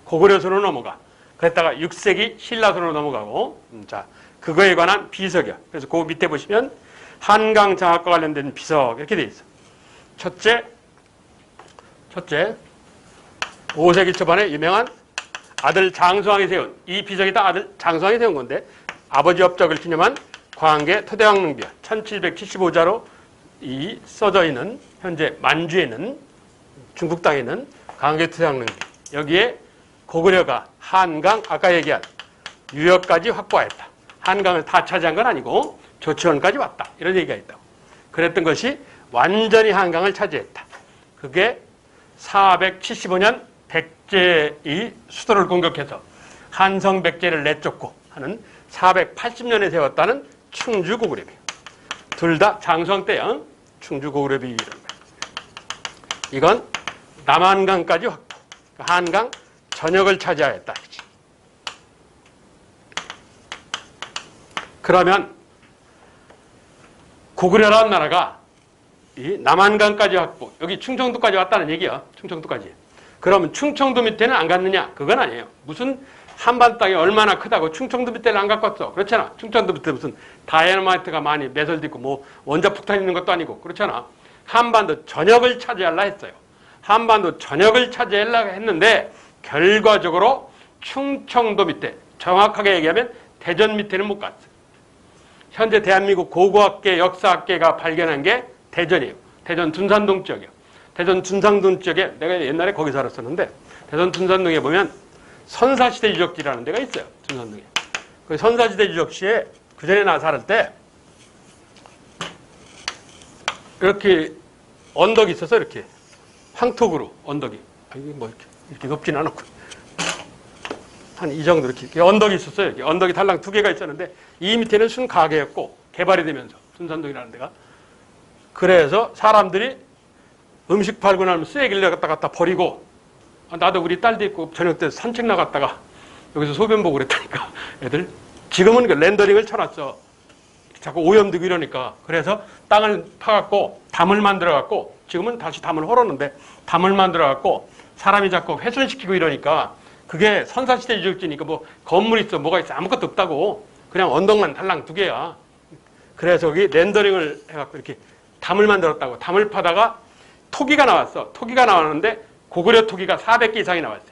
고구려선으로 넘어가. 그랬다가 6세기 신라선으로 넘어가고. 자, 그거에 관한 비석이야. 그래서 그 밑에 보시면 한강 장악과 관련된 비석 이렇게 돼 있어. 첫째, 5세기 초반에 유명한 아들 장수왕이 세운, 이 비석이 다 아들 장수왕이 세운 건데 아버지 업적을 기념한 광계 토대왕릉비야. 1775자로 이 써져 있는 현재 만주에 있는 중국 땅에 있는 광계 토대왕릉비. 여기에 고구려가 한강 아까 얘기한 유역까지 확보했다. 한강을 다 차지한 건 아니고 조치원까지 왔다. 이런 얘기가 있다고. 그랬던 것이 완전히 한강을 차지했다. 그게 475년 백제의 수도를 공격해서 한성백제를 내쫓고 하는 480년에 세웠다는 충주고구려비. 둘 다 장수왕 때야. 충주고구려비 이런 거야. 이건 남한강까지 확보. 한강 전역을 차지하였다. 그러면 고구려라는 나라가 이 남한강까지 확보, 여기 충청도까지 왔다는 얘기야. 충청도까지. 그러면 충청도 밑에는 안 갔느냐? 그건 아니에요. 무슨 한반 땅이 얼마나 크다고 충청도 밑에는 안 갖고 왔어. 그렇잖아. 충청도 밑에 무슨 다이너마이트가 많이 매설돼 있고 뭐 원자폭탄 있는 것도 아니고 그렇잖아. 한반도 전역을 차지하려 했어요. 한반도 전역을 차지하려고 했는데 결과적으로 충청도 밑에, 정확하게 얘기하면 대전 밑에는 못 갔어요. 현재 대한민국 고고학계, 역사학계가 발견한 게 대전이에요. 대전 둔산동 지역이에요. 대전 둔산동 지역에 내가 옛날에 거기 살았었는데 대전 둔산동에 보면 선사시대 유적지라는 데가 있어요. 둔산동에. 그 선사시대 유적지에 그전에 나 살을 때 이렇게 언덕이 있어서 이렇게 황토구로 언덕이 이게 뭐 이렇게 높진 않았고 한 이 정도 이렇게 언덕이 있었어요. 이렇게 언덕이 달랑 2개가 있었는데 이 밑에는 순 가게였고 개발이 되면서 둔산동이라는 데가 그래서 사람들이 음식 팔고 나면 쓰레기를 갖다 버리고 나도 우리 딸도 있고 저녁 때 산책 나갔다가 여기서 소변 보고 그랬다니까 애들 지금은 그 렌더링을 쳐놨어. 자꾸 오염되고 이러니까 그래서 땅을 파갖고 담을 만들어갖고 지금은 다시 담을 헐었는데 담을 만들어갖고 사람이 자꾸 훼손시키고 이러니까 그게 선사시대 유적지니까 뭐 건물 있어 뭐가 있어 아무것도 없다고 그냥 언덕만 달랑 2개야. 그래서 여기 렌더링을 해갖고 이렇게 담을 만들었다고. 담을 파다가 토기가 나왔어. 토기가 나왔는데 고구려 토기가 400개 이상이 나왔어요.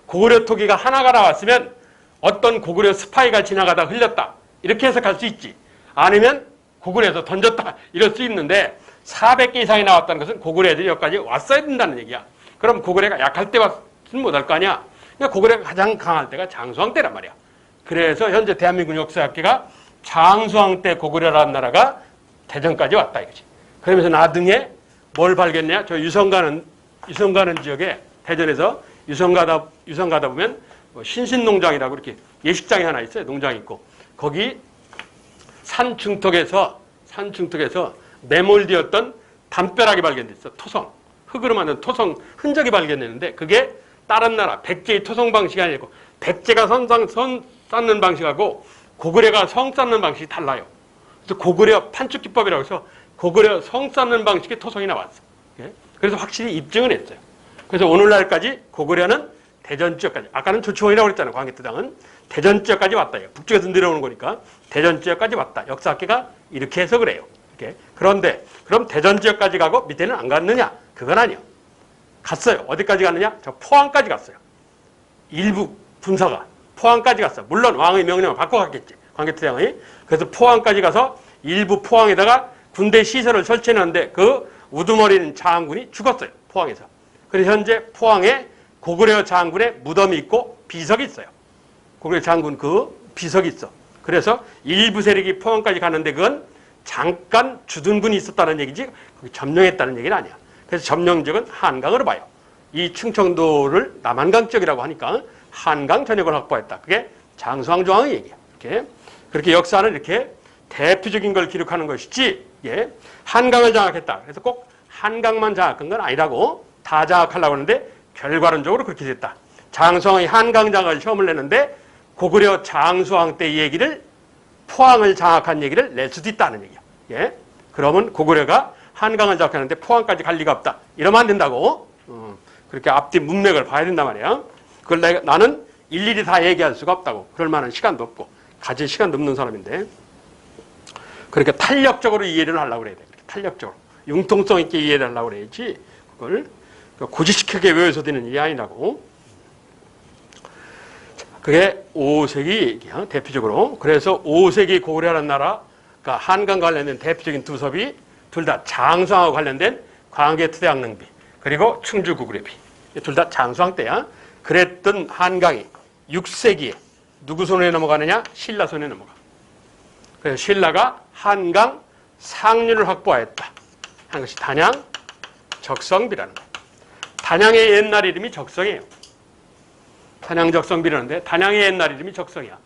고구려 토기가 하나가 나왔으면 어떤 고구려 스파이가 지나가다 흘렸다. 이렇게 해석할 수 있지. 아니면 고구려에서 던졌다. 이럴 수 있는데 400개 이상이 나왔다는 것은 고구려 애들이 여기까지 왔어야 된다는 얘기야. 그럼 고구려가 약할 때 왔으면 못할 거 아니야. 그러니까 고구려가 가장 강할 때가 장수왕 때란 말이야. 그래서 현재 대한민국 역사학계가 장수왕 때 고구려라는 나라가 대전까지 왔다 이거지. 그러면서 나중에 뭘 발견했냐? 저 유성 가는 지역에 대전에서 유성 가다 보면 신신농장이라고 이렇게 예식장이 하나 있어요. 농장이 있고 거기 산 중턱에서 매몰되었던 담벼락이 발견됐어. 토성 흙으로 만든 토성 흔적이 발견됐는데 그게 다른 나라 백제의 토성 방식이 아니고 백제가 선 쌓는 방식하고 고구려가 성 쌓는 방식이 달라요. 그래서 고구려 판축기법이라고 해서 고구려 성 쌓는 방식의 토성이 나왔어. 그래서 확실히 입증을 했어요. 그래서 오늘날까지 고구려는 대전 지역까지, 아까는 조치원이라고 그랬잖아요. 광개토당은 대전 지역까지 왔다. 북쪽에서 내려오는 거니까 대전 지역까지 왔다. 역사학계가 이렇게 해석을 해요. 그런데 그럼 대전 지역까지 가고 밑에는 안 갔느냐? 그건 아니요. 갔어요. 어디까지 갔느냐? 저 포항까지 갔어요. 일부 분사가 포항까지 갔어. 물론 왕의 명령을 받고 갔겠지. 광개토당이. 그래서 포항까지 가서 일부 포항에다가 군대 시설을 설치했는데 그 우두머리는 장군이 죽었어요. 포항에서. 그래서 현재 포항에 고구려 장군의 무덤이 있고 비석이 있어요. 고구려 장군 그 비석이 있어. 그래서 일부 세력이 포항까지 갔는데 그건 잠깐 주둔군이 있었다는 얘기지 거기 점령했다는 얘기는 아니야. 그래서 점령 지역은 한강으로 봐요. 이 충청도를 남한강 지역이라고 하니까 한강 전역을 확보했다. 그게 장수왕 조항의 얘기야. 그렇게 역사는 이렇게 대표적인 걸 기록하는 것이지 한강을 장악했다. 그래서 꼭 한강만 장악한 건 아니라고 다 장악하려고 하는데 결과론적으로 그렇게 됐다. 장수왕이 한강 장악을 시험을 냈는데 고구려 장수왕 때 이 얘기를 포항을 장악한 얘기를 낼 수도 있다는 얘기야. 그러면 고구려가 한강을 장악했는데 포항까지 갈 리가 없다. 이러면 안 된다고. 그렇게 앞뒤 문맥을 봐야 된단 말이야. 그걸 나는 일일이 다 얘기할 수가 없다고. 그럴 만한 시간도 없고 가질 시간도 없는 사람인데 그렇게 탄력적으로 이해를 하려고 그래야 돼. 탄력적으로. 융통성 있게 이해를 하려고 그래야지 그걸 고지식하게 외워서 되는 일이 아니라고. 그게 5세기 얘기야, 대표적으로. 그래서 5세기 고구려라는 나라가 한강 관련된 대표적인 두 섭이 둘 다 장수왕하고 관련된 광개토대왕릉비 그리고 충주고구려비 둘 다 장수왕 때야. 그랬던 한강이 6세기에 누구 손에 넘어가느냐? 신라 손에 넘어가. 그래서 신라가 한강 상류를 확보하였다 하는 것이 단양 적성비라는 거예요. 단양의 옛날 이름이 적성이에요. 단양 적성비라는데 단양의 옛날 이름이 적성이야.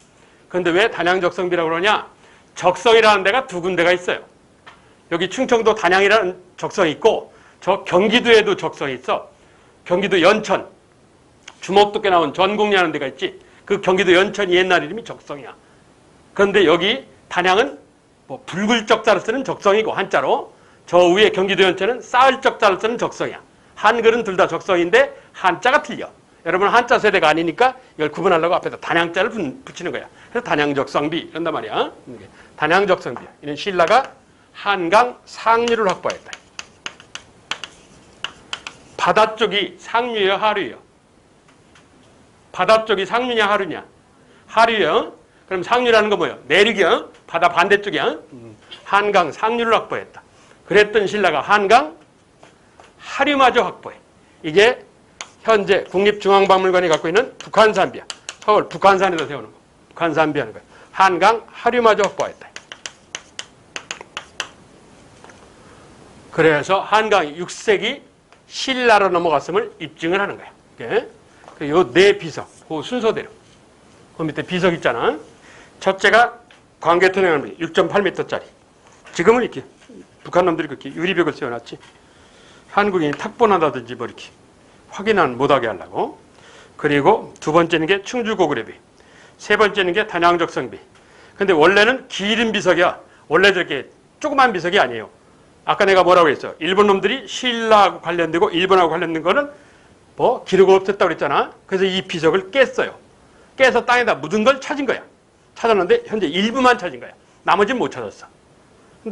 그런데 왜 단양 적성비라고 그러냐? 적성이라는 데가 두 군데가 있어요. 여기 충청도 단양이라는 적성이 있고 저 경기도에도 적성이 있어. 경기도 연천, 주먹두께 나온 전곡리라는 데가 있지. 그 경기도 연천이 옛날 이름이 적성이야. 그런데 여기 단양은 뭐 붉을적자를 쓰는 적성이고 한자로, 저 위에 경기도 연천은 쌓을적자를 쓰는 적성이야. 한글은 둘 다 적성인데 한자가 틀려. 여러분 한자 세대가 아니니까 이걸 구분하려고 앞에다 단양자를 붙이는 거야. 그래서 단양적성비 이런단 말이야. 단양적성비. 이는 신라가 한강 상류를 확보했다. 바다 쪽이 상류예요, 하류예요? 바다 쪽이 상류냐, 하류냐? 하류요. 그럼 상류라는 건 뭐예요? 내륙이요. 바다 반대쪽이야. 한강 상류를 확보했다. 그랬던 신라가 한강 하류마저 확보해. 이게 현재 국립중앙박물관이 갖고 있는 북한산비야. 서울 북한산에다 세우는 거. 북한산비 하는 거야. 한강 하류마저 확보했다. 그래서 한강이 6세기 신라로 넘어갔음을 입증을 하는 거야. 이게 요 네 비석, 그 순서대로. 그 밑에 비석 있잖아. 첫째가 광개토령암비 6.8m짜리. 지금은 이렇게 북한 놈들이 그렇게 유리벽을 세워놨지. 한국인이 탁본한다든지 뭐 이렇게 확인은 못하게 하려고. 그리고 두 번째는 게 충주고구려비. 세 번째는 게 단양적성비. 근데 원래는 긴 비석이야. 원래 저렇게 조그만 비석이 아니에요. 아까 내가 뭐라고 했어? 일본 놈들이 신라하고 관련되고 일본하고 관련된 거는 뭐 기록을 없앴다고 그랬잖아. 그래서 이 비석을 깼어요. 깨서 땅에다 묻은 걸 찾은 거야. 찾았는데 현재 일부만 찾은 거야. 나머지는 못 찾았어.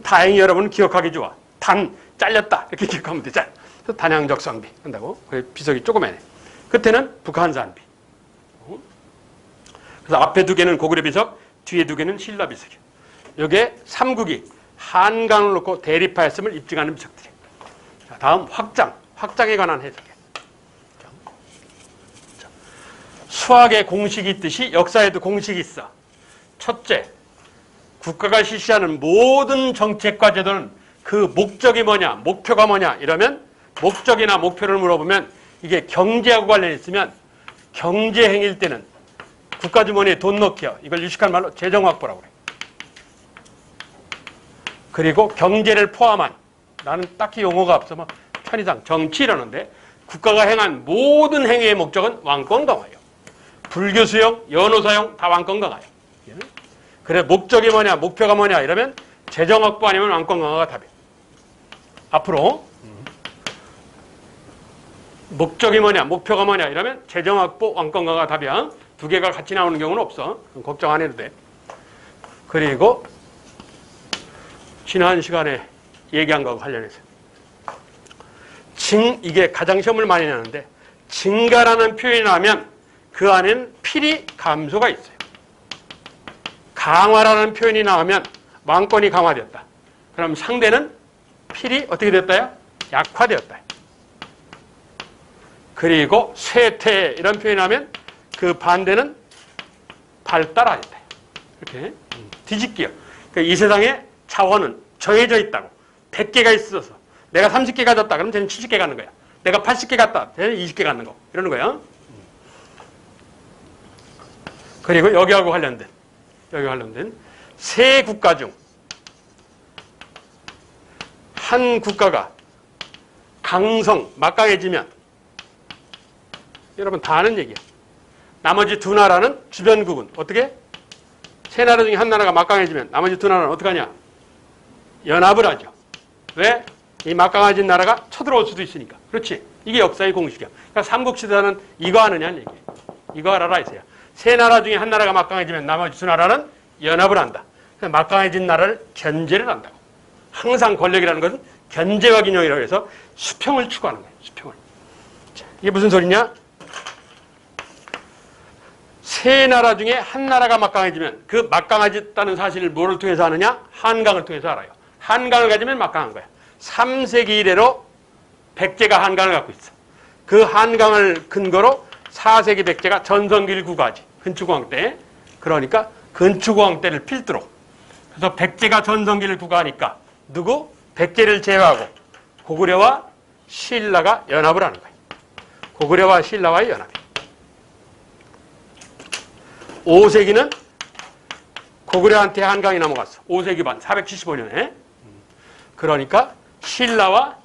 다행히 여러분 기억하기 좋아. 단 잘렸다 이렇게 기억하면 되잖아. 그래서 단양적성비 한다고. 비석이 조그매네. 끝에는 북한산비. 그래서 앞에 두 개는 고구려 비석, 뒤에 두 개는 신라 비석이야. 이게 삼국이 한강을 놓고 대립하였음을 입증하는 비석들이에요. 자, 다음 확장에 관한 해석이에요. 수학의 공식이 있듯이 역사에도 공식이 있어. 첫째, 국가가 실시하는 모든 정책과 제도는 그 목적이 뭐냐, 목표가 뭐냐 이러면 목적이나 목표를 물어보면 이게 경제하고 관련이 있으면 경제 행위일 때는 국가 주머니에 돈 넣기요. 이걸 유식한 말로 재정확보라고 그래. 그리고 경제를 포함한, 나는 딱히 용어가 없어 뭐 편의상 정치 이러는데 국가가 행한 모든 행위의 목적은 왕권 강화예요. 불교 수용, 연호 사용 다 왕권 강화예요. 그래 목적이 뭐냐, 목표가 뭐냐 이러면 재정 확보 아니면 왕권 강화가 답이에요. 앞으로 목적이 뭐냐, 목표가 뭐냐 이러면 재정 확보, 왕권 강화가 답이야. 두 개가 같이 나오는 경우는 없어. 걱정 안 해도 돼. 그리고 지난 시간에 얘기한 거하고 관련해서 이게 가장 시험을 많이 내는데 증가라는 표현이 나오면 그 안에는 필히 감소가 있어요. 강화라는 표현이 나오면 왕권이 강화되었다. 그럼 상대는 필히 어떻게 됐다요? 약화되었다. 그리고 쇠퇴 이런 표현이 나오면 그 반대는 발달하였다. 이렇게 뒤집기요. 그러니까 이 세상에 차원은 정해져 있다고. 100개가 있어서 내가 30개 가졌다. 그럼 쟤는 70개 갖는 거야. 내가 80개 갖다. 쟤는 20개 갖는 거. 이러는 거야. 그리고 여기하고 관련된 세 국가 중 한 국가가 강성, 막강해지면 여러분 다 아는 얘기야. 나머지 두 나라는 주변국은 어떻게? 세 나라 중에 한 나라가 막강해지면 나머지 두 나라는 어떻게 하냐? 연합을 하죠. 왜? 이 막강해진 나라가 쳐들어올 수도 있으니까. 그렇지. 이게 역사의 공식이야. 그러니까 삼국시대는 이거 아느냐는 얘기예요. 이거 알아라 이거야. 세 나라 중에 한 나라가 막강해지면 나머지 두 나라는 연합을 한다. 그래서 막강해진 나라를 견제를 한다고. 항상 권력이라는 것은 견제와 균형이라고 해서 수평을 추구하는 거예요. 수평을. 자, 이게 무슨 소리냐? 세 나라 중에 한 나라가 막강해지면 그 막강해졌다는 사실을 뭐를 통해서 아느냐? 한강을 통해서 알아요. 한강을 가지면 막강한 거야. 3세기 이래로 백제가 한강을 갖고 있어. 그 한강을 근거로 4세기 백제가 전성기를 구가하지. 근추공황 때. 그러니까 근추공황 때를 필두로. 그래서 백제가 전성기를 구가하니까 누구? 백제를 제외하고 고구려와 신라가 연합을 하는 거예요. 고구려와 신라와의 연합이. 5세기는 고구려한테 한강이 넘어갔어. 5세기 반, 475년에. 그러니까 신라와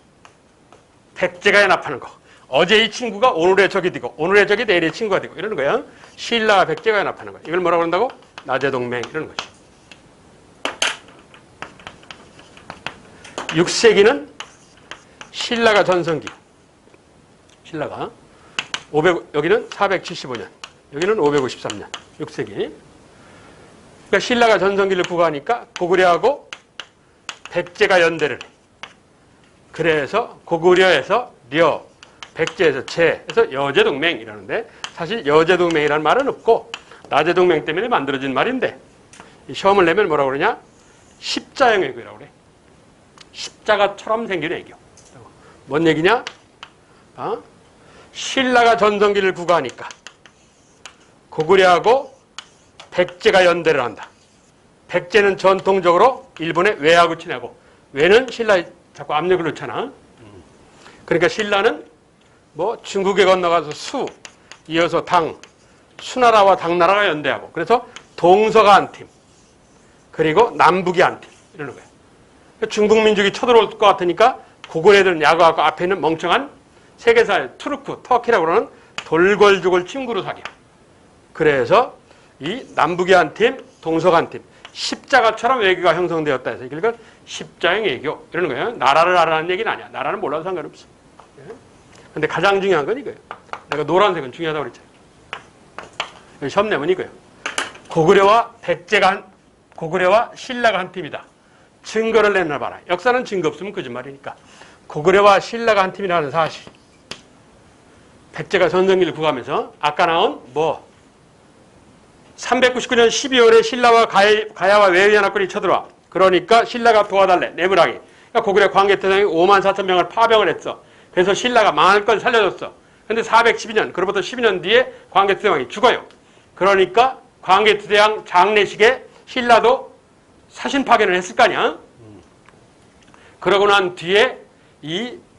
백제가 연합하는 거. 어제 이 친구가 오늘의 적이 되고 오늘의 적이 내일의 친구가 되고 이러는 거야. 신라와 백제가 연합하는 거야. 이걸 뭐라고 그런다고? 나제동맹 이러는 거지. 6세기는 신라가 전성기. 신라가 여기는 475년, 여기는 553년, 6세기. 그러니까 신라가 전성기를 구가하니까 고구려하고 백제가 연대를 해. 그래서 고구려에서 려, 백제에서 제, 해서 여제동맹 이라는데 사실 여제동맹이라는 말은 없고 나제동맹 때문에 만들어진 말인데 시험을 내면 뭐라고 그러냐? 십자형 애교라고 그래. 십자가처럼 생긴 애교. 뭔 얘기냐? 신라가 전성기를 구가하니까 고구려하고 백제가 연대를 한다. 백제는 전통적으로 일본의 외하고 친하고 외는 신라에 자꾸 압력을 넣잖아. 그러니까 신라는 뭐 중국에 건너가서 수, 이어서 당, 수나라와 당나라가 연대하고 그래서 동서가 한 팀, 그리고 남북이 한 팀 이러는 거예요. 중국 민족이 쳐들어올 것 같으니까 고구려들은 야구하고 앞에 있는 멍청한 세계사의 투르크, 터키라고 그러는 돌궐족을 친구로 사귀어. 그래서 이 남북이 한 팀, 동서가 한 팀, 십자가처럼 외교가 형성되었다 해서 그러니까 십자형 외교 이러는 거예요. 나라를 알아라는 얘기는 아니야. 나라는 몰라도 상관없어. 근데 가장 중요한 건 이거예요. 내가 노란색은 중요하다고 그랬잖아요. 시험 내면 이거예요. 고구려와 신라가 한 팀이다. 증거를 내놔봐라. 역사는 증거 없으면 거짓말이니까. 고구려와 신라가 한 팀이라는 사실. 백제가 전성기를 구가하면서 아까 나온 399년 12월에 신라와 가야와 외위연합군이 쳐들어와. 그러니까 신라가 도와달래. 내부랑이. 그러니까 고구려 광개토당이 54,000명을 파병을 했어. 그래서 신라가 망할 걸 살려줬어. 근데 412년, 그로부터 12년 뒤에 광개토대왕이 죽어요. 그러니까 광개토대왕 장례식에 신라도 사신 파견을 했을 거 아니야? 그러고 난 뒤에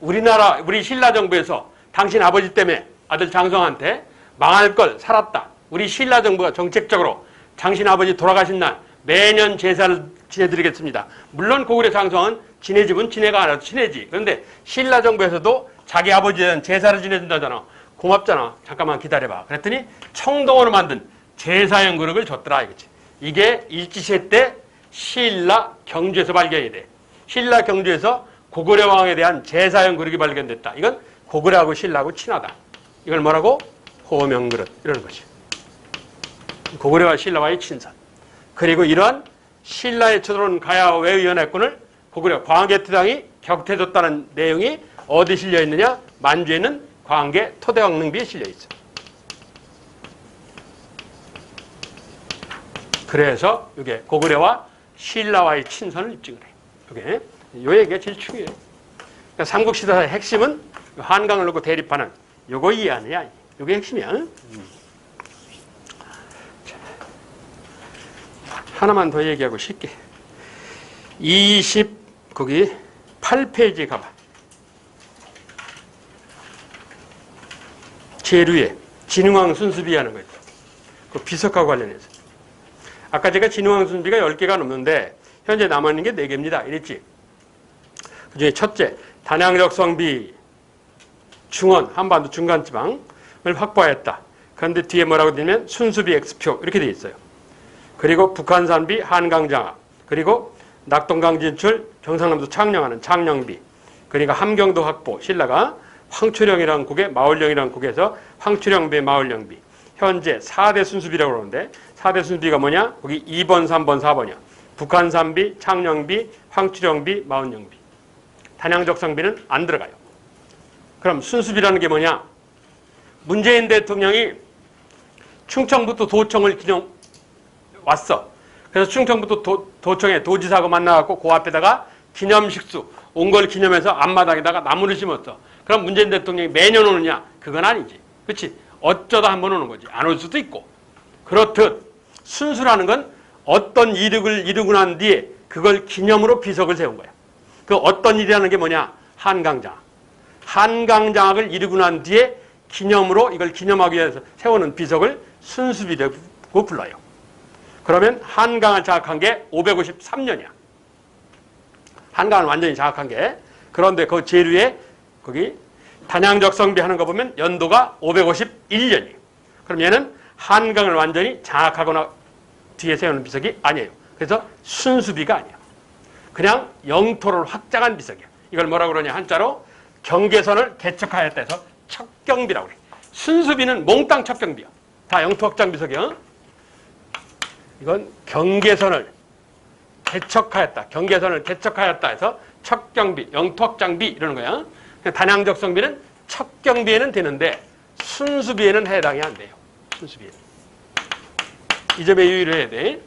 우리 신라 정부에서 당신 아버지 때문에 아들 장성한테 망할 걸 살았다. 우리 신라 정부가 정책적으로 당신 아버지 돌아가신 날 매년 제사를 지내드리겠습니다. 물론 고구려 장성은 지네 집은 지네가 알아서 지내지. 그런데 신라 정부에서도 자기 아버지에 대한 제사를 지내준다잖아. 고맙잖아. 잠깐만 기다려봐. 그랬더니 청동으로 만든 제사형 그릇을 줬더라 이거지. 이게 일지시대 때 신라 경주에서 발견이 돼. 신라 경주에서 고구려 왕에 대한 제사형 그릇이 발견됐다. 이건 고구려하고 신라하고 친하다. 이걸 뭐라고? 호명그릇 이러는 거지. 고구려와 신라와의 친선. 그리고 이러한 신라에 쳐들어온 가야와 외위연합군을 고구려 광개토당이 격퇴해줬다는 내용이 어디 실려 있느냐? 만주에 있는 광개토대왕릉비에 실려 있어. 그래서 이게 고구려와 신라와의 친선을 입증을 해. 이게 요 얘기가 제일 중요해요. 그러니까 삼국시대의 핵심은 한강을 놓고 대립하는 요거 이해하느냐? 요게 핵심이야. 하나만 더 얘기하고 쉽게. 28페이지 가봐. 제류에 진흥왕 순수비 하는 거 있죠. 그 비석하고 관련해서. 아까 제가 진흥왕 순수비가 10개가 넘는데 현재 남아있는 게 4개입니다. 이랬지. 그 중에 첫째, 단양적 성비 중원, 한반도 중간지방을 확보하였다. 그런데 뒤에 뭐라고 되냐면 순수비 X표 이렇게 되어 있어요. 그리고 북한산비 한강장악, 그리고 낙동강 진출, 경상남도 창녕하는 창녕비, 그러니까 함경도 확보, 신라가 황초령이라는 국에 마을령이라는 국에서 황초령비, 마을령비. 현재 4대 순수비라고 그러는데 4대 순수비가 뭐냐? 거기 2번, 3번, 4번이야. 북한산비, 창녕비, 황초령비, 마을령비. 단양적성비는 안 들어가요. 그럼 순수비라는 게 뭐냐? 문재인 대통령이 충청부터 도청을 왔어. 그래서 충청부터 도청에 도지사하고 만나갖고 그 앞에다가 기념식수 온 걸 기념해서 앞마당에다가 나무를 심었어. 그럼 문재인 대통령이 매년 오느냐? 그건 아니지. 그렇지? 어쩌다 한 번 오는 거지. 안 올 수도 있고. 그렇듯 순수라는 건 어떤 이득을 이루고 난 뒤에 그걸 기념으로 비석을 세운 거야. 그 어떤 일이라는 게 뭐냐? 한강장악. 한강장악을 이루고 난 뒤에 기념으로 이걸 기념하기 위해서 세우는 비석을 순수비라고 불러요. 그러면 한강을 장악한 게 553년이야. 한강을 완전히 장악한 게. 그런데 그 제류에 거기 단양적성비 하는 거 보면 연도가 551년이에요. 그럼 얘는 한강을 완전히 장악하거나 뒤에 세우는 비석이 아니에요. 그래서 순수비가 아니에요. 그냥 영토를 확장한 비석이에요. 이걸 뭐라고 그러냐, 한자로 경계선을 개척하였다 해서 척경비라고 그래요. 순수비는 몽땅 척경비야. 다 영토 확장 비석이야. 이건 경계선을 개척하였다. 경계선을 개척하였다 해서 척경비, 영토 확장비 이러는 거야. 단양적성비는 척경비에는 되는데 순수비에는 해당이 안 돼요. 순수비에는. 이 점에 유의를 해야 돼.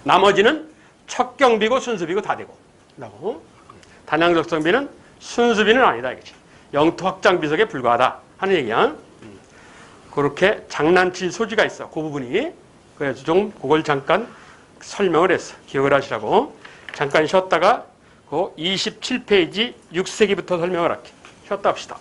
나머지는 척경비고 순수비고 다 되고. 단양적성비는 순수비는 아니다 이거지. 영토 확장 비석에 불과하다 하는 얘기야. 그렇게 장난칠 소지가 있어. 그 부분이. 그래서 좀 그걸 잠깐 설명을 했어. 기억을 하시라고. 잠깐 쉬었다가 그 27페이지 6세기부터 설명을 할게. 쉬었다 합시다.